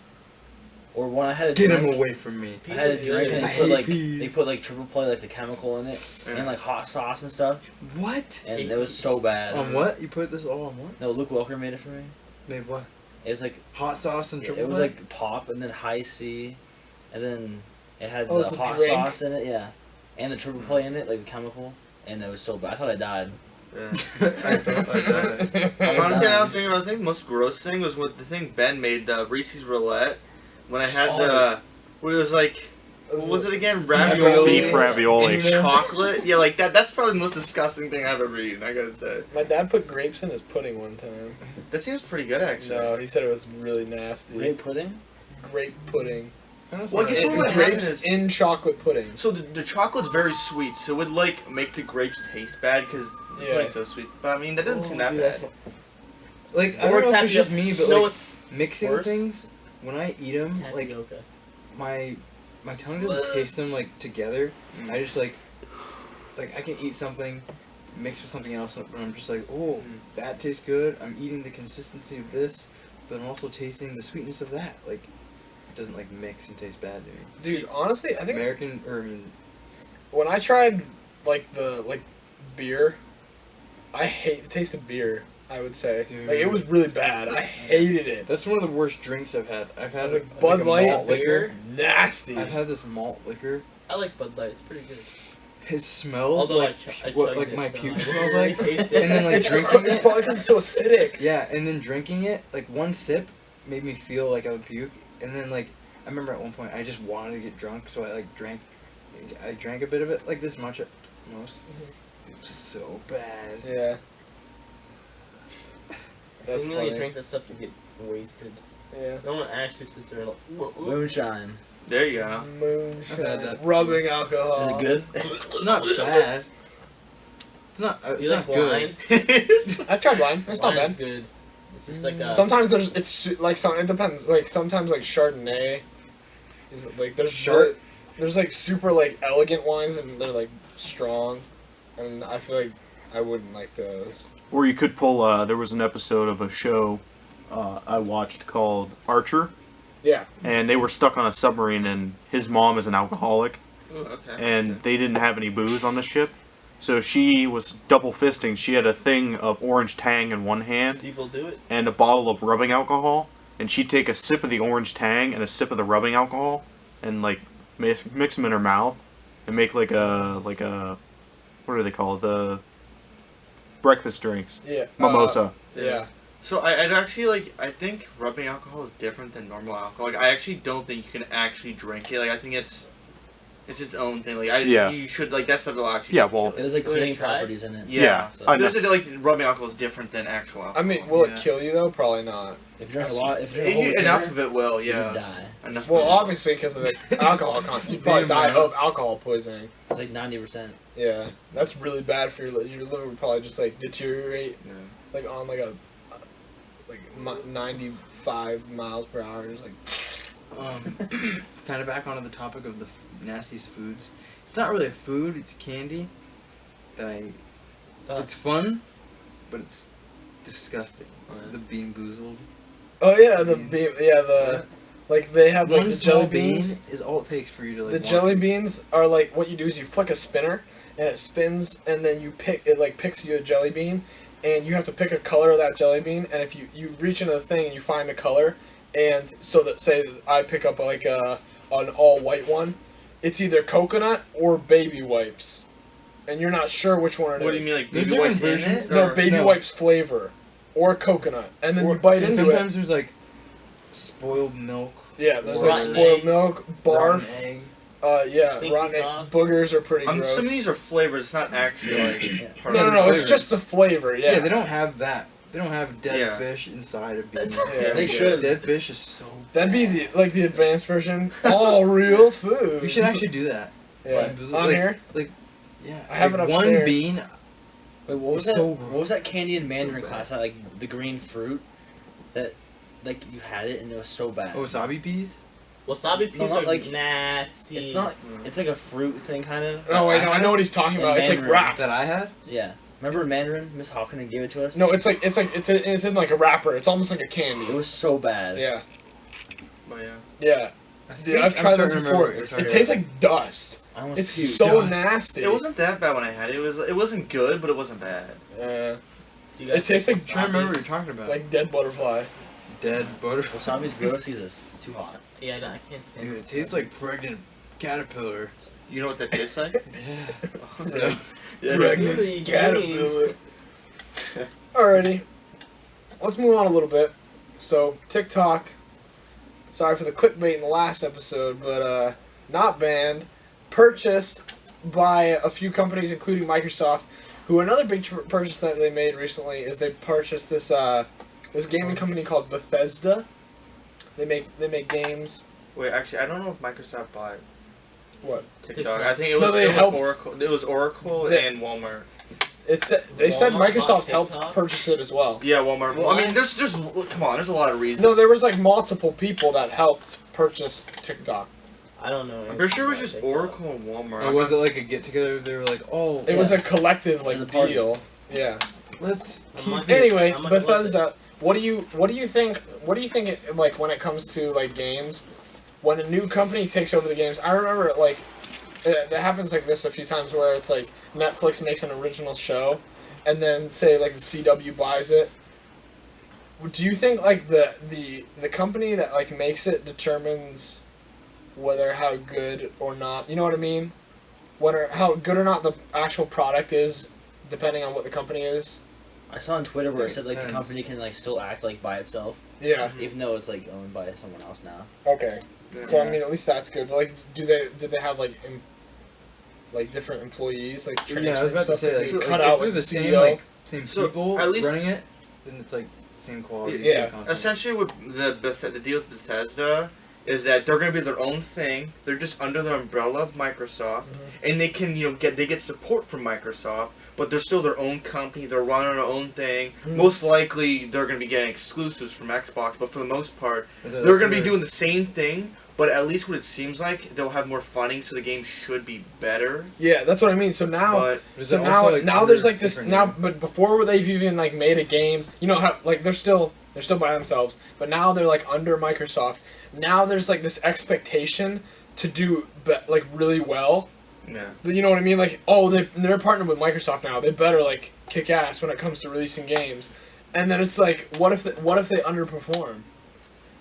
[SPEAKER 4] Or when I had a
[SPEAKER 1] get
[SPEAKER 4] drink,
[SPEAKER 1] him away from me.
[SPEAKER 4] I had a drink and
[SPEAKER 1] I
[SPEAKER 4] they
[SPEAKER 1] hate
[SPEAKER 4] put like
[SPEAKER 1] peas.
[SPEAKER 4] they put like triple play like the chemical in it
[SPEAKER 2] Yeah.
[SPEAKER 4] and like hot sauce and stuff,
[SPEAKER 1] What?
[SPEAKER 4] and it was so bad.
[SPEAKER 1] On what? You put this all on what?
[SPEAKER 4] No, Luke Welker made it for me.
[SPEAKER 1] Made what?
[SPEAKER 4] It was like
[SPEAKER 1] Hot sauce and triple
[SPEAKER 4] it was
[SPEAKER 1] play?
[SPEAKER 4] like pop and then high C, and then it had
[SPEAKER 3] Oh, it's
[SPEAKER 4] the
[SPEAKER 3] a
[SPEAKER 4] hot
[SPEAKER 3] drink?
[SPEAKER 4] sauce in it, yeah, and the triple play in it, like the chemical, and it was so bad. I thought I died.
[SPEAKER 2] Yeah.
[SPEAKER 3] I'm
[SPEAKER 2] Honestly, now I'm thinking about the most gross thing was what the thing Ben made, the Reese's Roulette. When I had the, what it was like, what was it again? Ravioli.
[SPEAKER 7] Beef ravioli.
[SPEAKER 2] And chocolate. Yeah, like that. That's probably the most disgusting thing I've ever eaten. I gotta say.
[SPEAKER 3] My dad put grapes in his pudding one time.
[SPEAKER 2] That seems pretty good actually.
[SPEAKER 3] No, he said it was really nasty.
[SPEAKER 4] Grape pudding.
[SPEAKER 3] Grape pudding.
[SPEAKER 2] Well, I guess
[SPEAKER 3] It-
[SPEAKER 2] what would happen
[SPEAKER 3] grapes
[SPEAKER 2] is,
[SPEAKER 3] in chocolate pudding.
[SPEAKER 2] so the chocolate's very sweet, so it would like make the grapes taste bad because the
[SPEAKER 3] Yeah.
[SPEAKER 2] pudding's so sweet. But I mean, that doesn't seem that
[SPEAKER 4] Dude,
[SPEAKER 2] bad.
[SPEAKER 4] that's-
[SPEAKER 1] Like, I
[SPEAKER 6] Or
[SPEAKER 1] don't know if it's
[SPEAKER 6] tapioca.
[SPEAKER 1] just me, but
[SPEAKER 6] No,
[SPEAKER 1] like,
[SPEAKER 6] it's
[SPEAKER 1] mixing
[SPEAKER 6] worse.
[SPEAKER 1] things, when I eat them, like,
[SPEAKER 6] tapioca.
[SPEAKER 1] my tongue doesn't taste them, like, together.
[SPEAKER 2] Mm.
[SPEAKER 1] I just, like, I can eat something, mixed with something else, but I'm just like, oh, that tastes good. I'm eating the consistency of this, but I'm also tasting the sweetness of that. Like, it doesn't, like, mix and taste bad to me.
[SPEAKER 3] Dude, honestly, I think
[SPEAKER 1] American, or, I mean,
[SPEAKER 3] when I tried beer, I hate the taste of beer. I would say,
[SPEAKER 1] Dude.
[SPEAKER 3] like, it was really bad. I hated it.
[SPEAKER 1] that's one of the worst drinks I've had. I've
[SPEAKER 3] I
[SPEAKER 1] had
[SPEAKER 3] was
[SPEAKER 1] like,
[SPEAKER 3] like Bud
[SPEAKER 1] a
[SPEAKER 3] Light
[SPEAKER 1] malt liquor.
[SPEAKER 3] nasty.
[SPEAKER 1] I've had this malt liquor.
[SPEAKER 6] I like Bud Light. It's pretty good.
[SPEAKER 1] His smell,
[SPEAKER 6] Although
[SPEAKER 1] like,
[SPEAKER 6] I
[SPEAKER 1] what,
[SPEAKER 6] chugged
[SPEAKER 1] like
[SPEAKER 6] it,
[SPEAKER 1] my
[SPEAKER 6] so
[SPEAKER 1] puke
[SPEAKER 6] I
[SPEAKER 1] smells
[SPEAKER 6] really
[SPEAKER 1] like.
[SPEAKER 6] taste
[SPEAKER 1] And then, like,
[SPEAKER 3] it's,
[SPEAKER 1] drinking
[SPEAKER 3] it's
[SPEAKER 1] it.
[SPEAKER 3] probably because it's so acidic.
[SPEAKER 1] Yeah, and then drinking it, like one sip made me feel like I would puke, and then like I remember at one point I just wanted to get drunk, so I drank a bit of it, like this much at most. It was so bad.
[SPEAKER 3] Yeah. That's
[SPEAKER 6] When you
[SPEAKER 3] funny.
[SPEAKER 6] drink that stuff, you get wasted.
[SPEAKER 3] Yeah.
[SPEAKER 6] No one actually sits there and like,
[SPEAKER 4] Moonshine.
[SPEAKER 2] There you go.
[SPEAKER 3] Moonshine.
[SPEAKER 1] I've had that.
[SPEAKER 3] Rubbing alcohol.
[SPEAKER 4] Is it good?
[SPEAKER 1] It's not bad. It's not. It's
[SPEAKER 6] you
[SPEAKER 1] not
[SPEAKER 6] like
[SPEAKER 1] good.
[SPEAKER 6] wine?
[SPEAKER 3] I've tried wine. It's not
[SPEAKER 6] Wine's
[SPEAKER 3] bad.
[SPEAKER 6] good. It's just like a...
[SPEAKER 3] Sometimes it depends. Like sometimes like Chardonnay is like there's there's like super like elegant wines and they're like strong, and I feel like I wouldn't like those.
[SPEAKER 7] Or you could pull. There was an episode of a show I watched called Archer,
[SPEAKER 3] Yeah.
[SPEAKER 7] and they were stuck on a submarine, and his mom is an alcoholic,
[SPEAKER 2] Ooh, okay.
[SPEAKER 7] and they didn't have any booze on the ship, so she was double fisting. She had a thing of orange Tang in one hand
[SPEAKER 6] People do it.
[SPEAKER 7] and a bottle of rubbing alcohol, and she'd take a sip of the orange Tang and a sip of the rubbing alcohol, and like mix them in her mouth, and make like a what do they call it? The breakfast drinks,
[SPEAKER 3] Yeah.
[SPEAKER 7] mimosa.
[SPEAKER 3] Yeah.
[SPEAKER 2] So I'd actually I think rubbing alcohol is different than normal alcohol. Like I actually don't think you can actually drink it. Like I think it's its own thing. Like
[SPEAKER 7] Yeah.
[SPEAKER 2] you should like that stuff will actually.
[SPEAKER 7] Yeah,
[SPEAKER 2] just
[SPEAKER 7] well,
[SPEAKER 2] kill
[SPEAKER 4] There's
[SPEAKER 2] it.
[SPEAKER 4] like
[SPEAKER 6] Really
[SPEAKER 4] cleaning
[SPEAKER 6] tried?
[SPEAKER 4] properties in it.
[SPEAKER 7] Yeah,
[SPEAKER 2] So
[SPEAKER 7] I know.
[SPEAKER 2] there's like rubbing alcohol is different than actual alcohol.
[SPEAKER 3] I mean, will
[SPEAKER 1] Yeah.
[SPEAKER 3] it kill you though? Probably not.
[SPEAKER 4] If you drink a lot, if you drink a whole
[SPEAKER 2] Enough
[SPEAKER 4] beer,
[SPEAKER 2] of it will,
[SPEAKER 4] you
[SPEAKER 2] yeah.
[SPEAKER 4] die.
[SPEAKER 2] Enough.
[SPEAKER 3] Well,
[SPEAKER 2] of it.
[SPEAKER 3] obviously because of the alcohol content, you'd probably die of alcohol poisoning.
[SPEAKER 4] It's like 90%.
[SPEAKER 3] Yeah, that's really bad for your liver. Your liver would probably just like deteriorate,
[SPEAKER 2] Yeah.
[SPEAKER 3] like on like 95 miles per hour. Just like
[SPEAKER 1] Kind of back onto the topic of the nastiest foods. It's not really a food. It's candy. It's fun, but it's disgusting. The Bean Boozled.
[SPEAKER 3] Oh yeah, like they have like
[SPEAKER 1] One
[SPEAKER 3] the
[SPEAKER 1] small
[SPEAKER 3] jelly beans.
[SPEAKER 1] bean is all it takes for you to like.
[SPEAKER 3] The
[SPEAKER 1] want
[SPEAKER 3] jelly
[SPEAKER 1] to-
[SPEAKER 3] beans are like what you do is you flick a spinner and it spins and then you pick it like picks you a jelly bean and you have to pick a color of that jelly bean and if you reach into the thing and you find a color and so that say I pick up like an all white one, it's either coconut or baby wipes, and you're not sure which one it is.
[SPEAKER 2] What do you mean, like
[SPEAKER 1] There's
[SPEAKER 2] baby wipes in
[SPEAKER 1] different
[SPEAKER 2] it?
[SPEAKER 3] No,
[SPEAKER 2] or-
[SPEAKER 3] baby
[SPEAKER 1] No.
[SPEAKER 3] wipes flavor, or coconut, and then
[SPEAKER 1] Or-
[SPEAKER 3] you bite
[SPEAKER 1] and
[SPEAKER 3] into
[SPEAKER 1] sometimes
[SPEAKER 3] it.
[SPEAKER 1] there's like spoiled milk.
[SPEAKER 3] Yeah, there's
[SPEAKER 1] or
[SPEAKER 3] like spoiled
[SPEAKER 6] eggs,
[SPEAKER 3] milk,
[SPEAKER 1] rotten
[SPEAKER 3] barf.
[SPEAKER 1] egg.
[SPEAKER 3] Yeah,
[SPEAKER 6] Stinky
[SPEAKER 3] rotten egg.
[SPEAKER 6] socks.
[SPEAKER 3] Boogers are pretty
[SPEAKER 2] I'm
[SPEAKER 3] gross.
[SPEAKER 2] assuming these are flavors. It's not actually like. part
[SPEAKER 3] No,
[SPEAKER 2] of
[SPEAKER 3] no,
[SPEAKER 2] the
[SPEAKER 3] no. It's
[SPEAKER 2] flavors.
[SPEAKER 3] just the flavor. Yeah.
[SPEAKER 1] Yeah, they don't have that. They don't have dead
[SPEAKER 2] Yeah.
[SPEAKER 1] fish inside of beans.
[SPEAKER 3] Yeah,
[SPEAKER 4] They should.
[SPEAKER 1] Dead fish is so.
[SPEAKER 3] That'd be the advanced version. All real food.
[SPEAKER 1] We should actually do that.
[SPEAKER 3] Yeah.
[SPEAKER 1] Bean Boozled,
[SPEAKER 3] On
[SPEAKER 1] like-
[SPEAKER 3] here.
[SPEAKER 1] Yeah,
[SPEAKER 3] I have it
[SPEAKER 1] one
[SPEAKER 3] upstairs.
[SPEAKER 1] bean.
[SPEAKER 4] Wait, what was
[SPEAKER 1] It's
[SPEAKER 4] that?
[SPEAKER 1] so
[SPEAKER 4] What was that candy in Mandarin
[SPEAKER 1] bad.
[SPEAKER 4] class? That like the green fruit, that like you had it and it was so bad.
[SPEAKER 1] Wasabi peas.
[SPEAKER 6] Wasabi peas
[SPEAKER 4] not
[SPEAKER 6] are
[SPEAKER 4] like-
[SPEAKER 6] nasty.
[SPEAKER 4] It's not. It's like a fruit thing, kind of.
[SPEAKER 3] Oh wait, no, I know what he's talking
[SPEAKER 4] In
[SPEAKER 3] about. It's like
[SPEAKER 4] Mandarin.
[SPEAKER 3] wrapped.
[SPEAKER 1] That I had.
[SPEAKER 4] Yeah. Remember in Mandarin, Miss Hawkins gave it to us.
[SPEAKER 3] No, it's in like a wrapper. It's almost like a
[SPEAKER 4] It
[SPEAKER 3] candy.
[SPEAKER 4] was so bad.
[SPEAKER 3] Yeah,
[SPEAKER 2] But yeah.
[SPEAKER 3] yeah.
[SPEAKER 1] I
[SPEAKER 3] Dude,
[SPEAKER 1] think
[SPEAKER 3] I've
[SPEAKER 1] I'm
[SPEAKER 3] tried
[SPEAKER 1] starting
[SPEAKER 3] this
[SPEAKER 1] to
[SPEAKER 3] before.
[SPEAKER 1] remember what you're
[SPEAKER 3] It
[SPEAKER 1] talking
[SPEAKER 3] tastes
[SPEAKER 1] about.
[SPEAKER 3] like dust.
[SPEAKER 4] I almost
[SPEAKER 3] It's
[SPEAKER 4] puked.
[SPEAKER 3] so
[SPEAKER 1] Dust.
[SPEAKER 3] nasty.
[SPEAKER 2] It wasn't that bad when I had it. It wasn't good, but it wasn't bad.
[SPEAKER 6] You guys
[SPEAKER 3] It tastes
[SPEAKER 6] like
[SPEAKER 3] like-
[SPEAKER 1] I'm trying to remember
[SPEAKER 6] wasabi?
[SPEAKER 1] what you're talking about.
[SPEAKER 3] like dead butterfly.
[SPEAKER 1] dead butter.
[SPEAKER 4] Wasabi's gross. It's too hot.
[SPEAKER 6] Yeah, no, I can't stand
[SPEAKER 1] Dude, it
[SPEAKER 6] wasabi.
[SPEAKER 1] tastes like pregnant caterpillar.
[SPEAKER 2] You know what that tastes like?
[SPEAKER 1] Yeah.
[SPEAKER 3] Pregnant
[SPEAKER 6] Really,
[SPEAKER 3] caterpillar. Alrighty, let's move on a little bit. So TikTok. Sorry for the clickbait in the last episode, but not banned, purchased by a few companies, including Microsoft. Who another big purchase that they made recently is they purchased this this gaming company called Bethesda. They make games.
[SPEAKER 2] Wait, actually, I don't know if Microsoft bought
[SPEAKER 3] What?
[SPEAKER 2] TikTok.
[SPEAKER 6] TikTok.
[SPEAKER 2] I think it
[SPEAKER 3] No,
[SPEAKER 2] was,
[SPEAKER 3] they
[SPEAKER 2] it was
[SPEAKER 3] helped.
[SPEAKER 2] Oracle. It was Oracle
[SPEAKER 3] They-
[SPEAKER 2] and Walmart.
[SPEAKER 3] They said
[SPEAKER 6] Walmart bought
[SPEAKER 3] Microsoft helped
[SPEAKER 6] TikTok?
[SPEAKER 3] purchase it as well.
[SPEAKER 2] Yeah, Walmart. Well, I mean, there's come on, there's a lot of reasons.
[SPEAKER 3] No, there was like multiple people that helped purchase TikTok.
[SPEAKER 6] I don't know.
[SPEAKER 2] I'm pretty sure it was just
[SPEAKER 6] anything about
[SPEAKER 2] Oracle and Walmart.
[SPEAKER 1] Or was it like a get together? They were like, oh,
[SPEAKER 3] It was a
[SPEAKER 4] Yes.
[SPEAKER 3] collective
[SPEAKER 4] It was
[SPEAKER 3] like
[SPEAKER 4] a party.
[SPEAKER 3] deal. Yeah.
[SPEAKER 1] let's
[SPEAKER 6] I'm
[SPEAKER 1] keep.
[SPEAKER 6] not-
[SPEAKER 3] Anyway,
[SPEAKER 6] How much was
[SPEAKER 3] Bethesda. What do you think? What do you think? Like when it comes to like games, when a new company takes over the games, I remember like it happens like this a few times where it's like Netflix makes an original show, and then say like the CW buys it. Do you think like the company that like makes it determines whether how good or not? You know what I mean? Whether how good or not the actual product is, depending on what the company is.
[SPEAKER 4] I saw on Twitter where it said like the
[SPEAKER 1] Depends.
[SPEAKER 4] company can like still act like by itself,
[SPEAKER 3] Yeah.
[SPEAKER 4] even though it's like owned by someone else now.
[SPEAKER 3] Okay.
[SPEAKER 2] Yeah.
[SPEAKER 3] So I mean, at least that's good. But like, did they have like like different employees like transfer
[SPEAKER 1] Yeah, I was about to
[SPEAKER 3] stuff
[SPEAKER 1] say
[SPEAKER 3] that
[SPEAKER 1] like,
[SPEAKER 3] they
[SPEAKER 1] so,
[SPEAKER 3] cut
[SPEAKER 1] like,
[SPEAKER 3] out
[SPEAKER 1] if they're
[SPEAKER 3] like
[SPEAKER 1] the
[SPEAKER 3] the
[SPEAKER 1] same
[SPEAKER 3] CEO?
[SPEAKER 1] like same
[SPEAKER 2] So,
[SPEAKER 1] people
[SPEAKER 2] at least-
[SPEAKER 1] running it, then it's like same quality.
[SPEAKER 3] Yeah.
[SPEAKER 1] same content.
[SPEAKER 2] Essentially, with the deal with Bethesda is that they're going to be their own thing. They're just under the umbrella of Microsoft, and they can get support from Microsoft, but they're still their own company. They're running their own thing. Most likely, they're going to be getting exclusives from Xbox, but for the most part, they're going to be doing the same thing. But at least what it seems like, they'll have more funding, so the game should be better.
[SPEAKER 3] Yeah, that's what I mean. So now,
[SPEAKER 2] But
[SPEAKER 1] Is
[SPEAKER 3] so
[SPEAKER 1] it
[SPEAKER 3] now,
[SPEAKER 1] also, like,
[SPEAKER 3] now
[SPEAKER 1] other
[SPEAKER 3] there's like this
[SPEAKER 1] different
[SPEAKER 3] now,
[SPEAKER 1] games?
[SPEAKER 3] but before they've even like made a game, you know how like they're still by themselves, but now they're like under Microsoft. Now there's like this expectation to do like really well.
[SPEAKER 2] yeah.
[SPEAKER 3] You know what I mean? Like, oh, they're partnered with Microsoft now. They better like kick ass when it comes to releasing games. And then it's like, what if they underperform?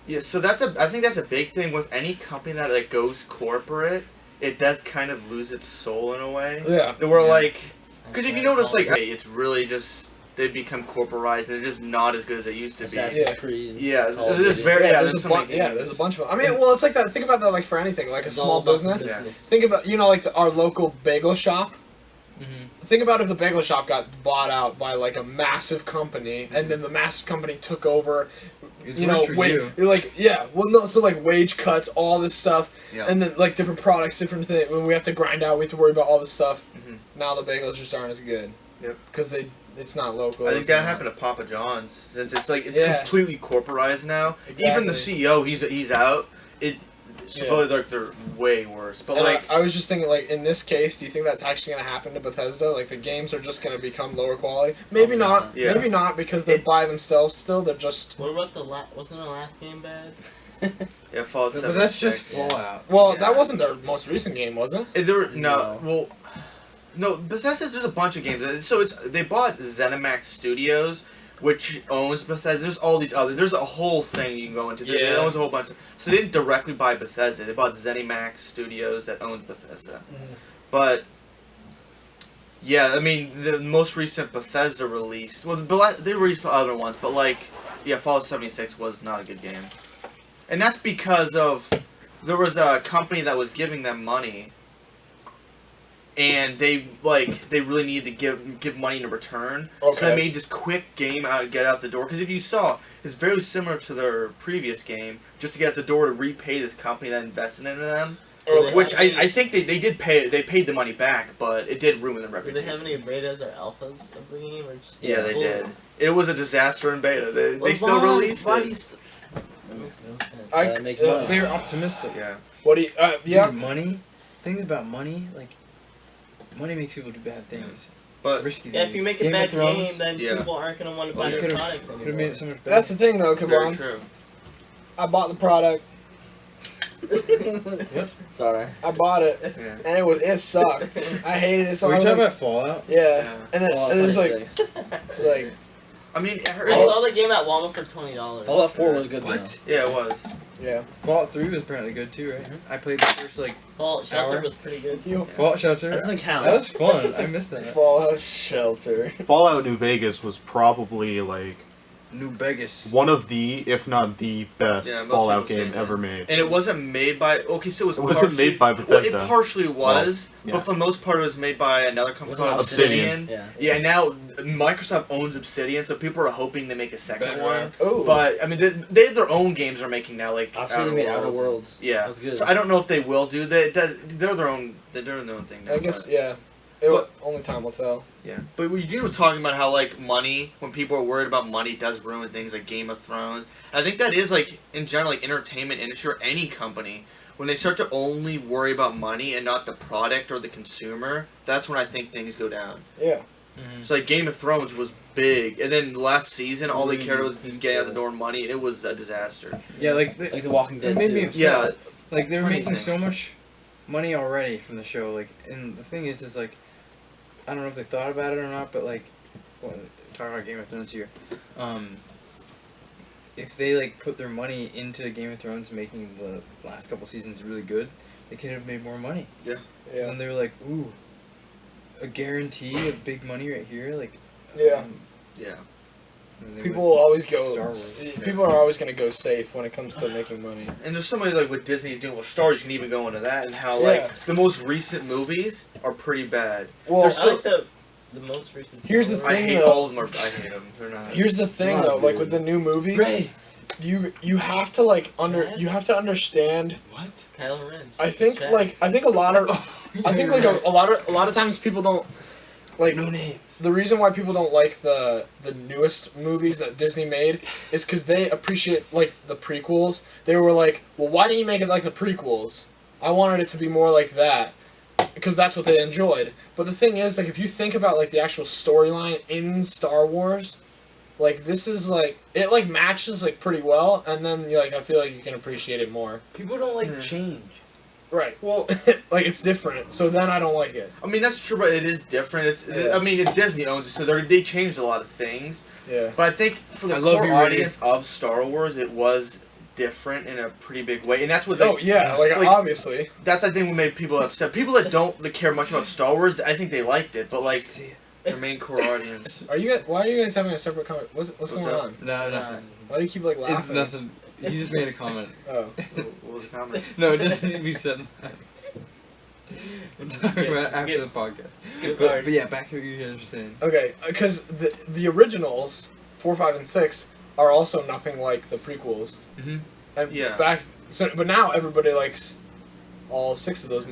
[SPEAKER 2] Yeah, so I think that's a big thing with any company that like goes corporate. It does kind of lose its soul in a way.
[SPEAKER 3] Yeah.
[SPEAKER 2] We're
[SPEAKER 1] Yeah.
[SPEAKER 2] like, because if you notice, like, it's really just they become corporatized and they're just not as good as they used to be.
[SPEAKER 4] Assassin's
[SPEAKER 3] Yeah.
[SPEAKER 4] Creed.
[SPEAKER 2] Yeah,
[SPEAKER 4] Call of
[SPEAKER 2] there's
[SPEAKER 4] Duty.
[SPEAKER 2] very
[SPEAKER 3] Yeah,
[SPEAKER 2] there's
[SPEAKER 3] there's
[SPEAKER 2] so
[SPEAKER 3] a
[SPEAKER 2] many
[SPEAKER 3] bunch. Yeah,
[SPEAKER 2] games.
[SPEAKER 3] there's a bunch of them. I mean, well, it's like that. Think about that, like for anything, like a
[SPEAKER 6] It's all
[SPEAKER 3] small
[SPEAKER 6] about the
[SPEAKER 3] business.
[SPEAKER 2] Yeah.
[SPEAKER 3] Think about like our local bagel shop.
[SPEAKER 1] Mhm.
[SPEAKER 3] Think about if the bagel shop got bought out by like a massive company, and then the massive company took over.
[SPEAKER 1] It's
[SPEAKER 3] You
[SPEAKER 1] worse
[SPEAKER 3] know,
[SPEAKER 1] for
[SPEAKER 3] wage
[SPEAKER 1] you.
[SPEAKER 3] like yeah, well, no, so like wage cuts, all this stuff,
[SPEAKER 2] Yeah.
[SPEAKER 3] and then like different products, different things. When we have to grind out, we have to worry about all this stuff.
[SPEAKER 2] Mhm.
[SPEAKER 3] Now the bagels just aren't as good.
[SPEAKER 2] Yep.
[SPEAKER 3] Because it's not local.
[SPEAKER 2] I think
[SPEAKER 3] it's
[SPEAKER 2] that
[SPEAKER 3] not-
[SPEAKER 2] happened to Papa John's since it's like it's
[SPEAKER 3] Yeah.
[SPEAKER 2] completely corporatized now. Even the
[SPEAKER 3] Exactly.
[SPEAKER 2] CEO, he's out. supposedly like they're way worse. But
[SPEAKER 3] And
[SPEAKER 2] like,
[SPEAKER 3] I was just thinking, like, in this case, do you think that's actually going to happen to Bethesda? Like, the games are just going to become lower quality? Maybe not.
[SPEAKER 2] Yeah.
[SPEAKER 3] Maybe not, because they're by themselves still. They're just...
[SPEAKER 6] What about the wasn't the last game bad?
[SPEAKER 2] yeah, Fallout
[SPEAKER 1] But
[SPEAKER 2] 76.
[SPEAKER 1] that's just Fallout.
[SPEAKER 3] Well,
[SPEAKER 2] Yeah.
[SPEAKER 3] that wasn't their most recent game, was it?
[SPEAKER 2] No, Bethesda. There's a bunch of games. So they bought ZeniMax Studios, which owns Bethesda. There's all these other. There's a whole thing you can go into. It
[SPEAKER 3] Yeah.
[SPEAKER 2] owns a whole bunch. So they didn't directly buy Bethesda. They bought ZeniMax Studios that owns Bethesda.
[SPEAKER 3] Mhm.
[SPEAKER 2] But yeah, I mean the most recent Bethesda release. Well, they released the other ones, but like yeah, Fallout 76 was not a good game, and that's because of there was a company that was giving them money. And they really needed to give money in return, so
[SPEAKER 3] Okay.
[SPEAKER 2] they made this quick game get out the door. Because if you saw, it's very similar to their previous game, just to get out the door to repay this company that invested into them.
[SPEAKER 3] Okay.
[SPEAKER 2] Which I think they did pay. They paid the money back, but it did ruin their
[SPEAKER 6] Do
[SPEAKER 2] reputation.
[SPEAKER 6] they have any betas or alphas of the game, or just
[SPEAKER 2] Yeah, they
[SPEAKER 6] full?
[SPEAKER 2] did. It was a disaster in beta. They
[SPEAKER 6] Well,
[SPEAKER 2] still
[SPEAKER 6] why-
[SPEAKER 2] released
[SPEAKER 6] why
[SPEAKER 2] it.
[SPEAKER 6] do you That makes no sense.
[SPEAKER 4] Make
[SPEAKER 1] They were optimistic.
[SPEAKER 2] Yeah.
[SPEAKER 3] What do you... yeah.
[SPEAKER 1] Dude, money. Thing about money, like, money makes people do bad things.
[SPEAKER 2] But
[SPEAKER 1] Risky
[SPEAKER 6] Yeah,
[SPEAKER 1] things.
[SPEAKER 6] if you make a
[SPEAKER 1] Game of
[SPEAKER 6] bad
[SPEAKER 1] Thrones,
[SPEAKER 6] game, then
[SPEAKER 2] Yeah.
[SPEAKER 6] people aren't gonna want to buy
[SPEAKER 1] you
[SPEAKER 6] your
[SPEAKER 1] could've
[SPEAKER 6] products
[SPEAKER 1] could
[SPEAKER 6] anymore.
[SPEAKER 1] have made it so much better.
[SPEAKER 3] That's the thing, though,
[SPEAKER 2] very
[SPEAKER 3] Kevon.
[SPEAKER 2] true.
[SPEAKER 3] I bought the product.
[SPEAKER 4] Sorry.
[SPEAKER 3] I bought it,
[SPEAKER 2] Yeah.
[SPEAKER 3] and it sucked. I hated it so
[SPEAKER 1] Are we
[SPEAKER 3] much.
[SPEAKER 1] talking about Fallout?
[SPEAKER 3] Yeah.
[SPEAKER 2] Yeah.
[SPEAKER 3] And then
[SPEAKER 4] Fallout
[SPEAKER 3] and there's like
[SPEAKER 4] 76.
[SPEAKER 2] I mean, I heard.
[SPEAKER 6] I saw the game at Walmart for $20.
[SPEAKER 4] Fallout 4 was good.
[SPEAKER 1] What?
[SPEAKER 2] Yeah, it was.
[SPEAKER 3] yeah.
[SPEAKER 1] Fallout 3 was apparently good too, right? I played the first, like,
[SPEAKER 6] Fallout Shelter
[SPEAKER 1] Hour.
[SPEAKER 6] was pretty good.
[SPEAKER 1] Fallout Shelter.
[SPEAKER 4] That doesn't count.
[SPEAKER 1] That was fun. I missed that.
[SPEAKER 3] Fallout Shelter.
[SPEAKER 7] Fallout New Vegas was probably like
[SPEAKER 1] New Vegas.
[SPEAKER 7] one of the, if not the best
[SPEAKER 2] Yeah, most
[SPEAKER 7] Fallout
[SPEAKER 2] people say
[SPEAKER 7] game
[SPEAKER 2] that.
[SPEAKER 7] ever made.
[SPEAKER 2] And it wasn't made by. Okay, so
[SPEAKER 7] It wasn't made by Bethesda.
[SPEAKER 2] Well, it partially was,
[SPEAKER 7] yeah.
[SPEAKER 2] but for the most part, it was made by another company
[SPEAKER 4] Wasn't
[SPEAKER 2] called
[SPEAKER 7] Obsidian.
[SPEAKER 2] Obsidian.
[SPEAKER 4] Yeah.
[SPEAKER 2] Yeah, and now Microsoft owns Obsidian, so people are hoping they make a second
[SPEAKER 1] Better.
[SPEAKER 2] one.
[SPEAKER 3] Oh.
[SPEAKER 2] But I mean, they have their own games they're making now, like
[SPEAKER 4] Obsidian made Outer Worlds.
[SPEAKER 2] Yeah,
[SPEAKER 4] That was good.
[SPEAKER 2] so I don't know if they will do that. They're their own. They're doing their own thing now.
[SPEAKER 3] I guess
[SPEAKER 2] but-
[SPEAKER 3] yeah. Only time will tell.
[SPEAKER 2] Yeah, but Eugene was talking about how like money, when people are worried about money, does ruin things like Game of Thrones. And I think that is like in general, like entertainment industry or any company, when they start to only worry about money and not the product or the consumer, that's when I think things go down.
[SPEAKER 3] Yeah.
[SPEAKER 2] So like Game of Thrones was big, and then last season all they cared was just getting out the door money, and it was a disaster.
[SPEAKER 1] Yeah, like,
[SPEAKER 4] Like The Walking
[SPEAKER 1] it
[SPEAKER 4] Dead
[SPEAKER 1] made me
[SPEAKER 4] too.
[SPEAKER 1] upset.
[SPEAKER 2] Yeah,
[SPEAKER 1] Like, they were
[SPEAKER 2] Funny
[SPEAKER 1] making
[SPEAKER 2] thing.
[SPEAKER 1] so much money already from the show. Like, and the thing is like, I don't know if they thought about it or not, but like, well, talking about Game of Thrones here, if they like put their money into Game of Thrones making the last couple seasons really good, they could have made more money.
[SPEAKER 3] Yeah.
[SPEAKER 1] And they were like, ooh, a guarantee of big money right here, like.
[SPEAKER 3] Yeah.
[SPEAKER 2] yeah.
[SPEAKER 1] and they
[SPEAKER 3] People
[SPEAKER 1] would-
[SPEAKER 3] will always
[SPEAKER 1] Star
[SPEAKER 3] go.
[SPEAKER 1] Wars.
[SPEAKER 3] People are always going to go safe when it comes to making money.
[SPEAKER 2] And there's somebody like what Disney's doing with Star Wars. You can even go into that and how like
[SPEAKER 3] Yeah.
[SPEAKER 2] the most recent movies are pretty bad.
[SPEAKER 3] Well,
[SPEAKER 2] There's
[SPEAKER 6] I like the most recent.
[SPEAKER 3] Here's the
[SPEAKER 6] Star
[SPEAKER 2] I
[SPEAKER 6] Wars.
[SPEAKER 3] thing,
[SPEAKER 2] hate
[SPEAKER 3] though.
[SPEAKER 2] all of them. I hate them. They're not.
[SPEAKER 3] here's the thing
[SPEAKER 4] Not
[SPEAKER 3] though, like
[SPEAKER 4] good.
[SPEAKER 3] with the new movies,
[SPEAKER 1] Ray!
[SPEAKER 3] you have to like
[SPEAKER 6] Chad?
[SPEAKER 3] you have to understand.
[SPEAKER 1] What?
[SPEAKER 6] Kylo Ren.
[SPEAKER 3] I think
[SPEAKER 6] Chad.
[SPEAKER 3] like I think a lot of I think like a lot of times people don't like
[SPEAKER 1] No name.
[SPEAKER 3] the reason why people don't like the newest movies that Disney made is because they appreciate like the prequels. They were like, well, why didn't you make it like the prequels? I wanted it to be more like that because that's what they enjoyed. But the thing is, like, if you think about like the actual storyline in Star Wars, like this is like it like matches like pretty well, and then like I feel like you can appreciate it more.
[SPEAKER 1] People don't like
[SPEAKER 2] Yeah.
[SPEAKER 1] change.
[SPEAKER 3] Right.
[SPEAKER 2] Well,
[SPEAKER 3] Like it's different, so then I don't like it.
[SPEAKER 2] I mean that's true, but it is different. It's
[SPEAKER 3] Yeah.
[SPEAKER 2] I mean Disney owns it, so they changed a lot of things.
[SPEAKER 3] Yeah.
[SPEAKER 2] But I think for the
[SPEAKER 1] I love
[SPEAKER 2] core
[SPEAKER 1] you, Ray.
[SPEAKER 2] audience of Star Wars, it was different in a pretty big way, and that's what. They,
[SPEAKER 3] Oh yeah, like obviously.
[SPEAKER 2] That's I think what made people upset. People that don't care much about Star Wars, I think they liked it, but like their main core audience.
[SPEAKER 3] Are you guys? Why are you guys having a separate comment? What's going
[SPEAKER 2] up?
[SPEAKER 3] on?
[SPEAKER 1] No, nothing.
[SPEAKER 3] Why do you keep like laughing?
[SPEAKER 1] It's nothing. You just made a comment.
[SPEAKER 3] Oh.
[SPEAKER 2] What was the comment?
[SPEAKER 1] No, it doesn't need to be said. We'll talk
[SPEAKER 6] Skip,
[SPEAKER 1] about it after
[SPEAKER 6] skip.
[SPEAKER 1] the podcast.
[SPEAKER 6] Skip
[SPEAKER 1] But,
[SPEAKER 6] card.
[SPEAKER 1] but yeah, back to what you guys were saying.
[SPEAKER 3] Okay, because the originals 4, 5, and 6 are also nothing like the prequels.
[SPEAKER 1] Mm-hmm.
[SPEAKER 3] And
[SPEAKER 2] Yeah.
[SPEAKER 3] but now everybody likes all 6 of those.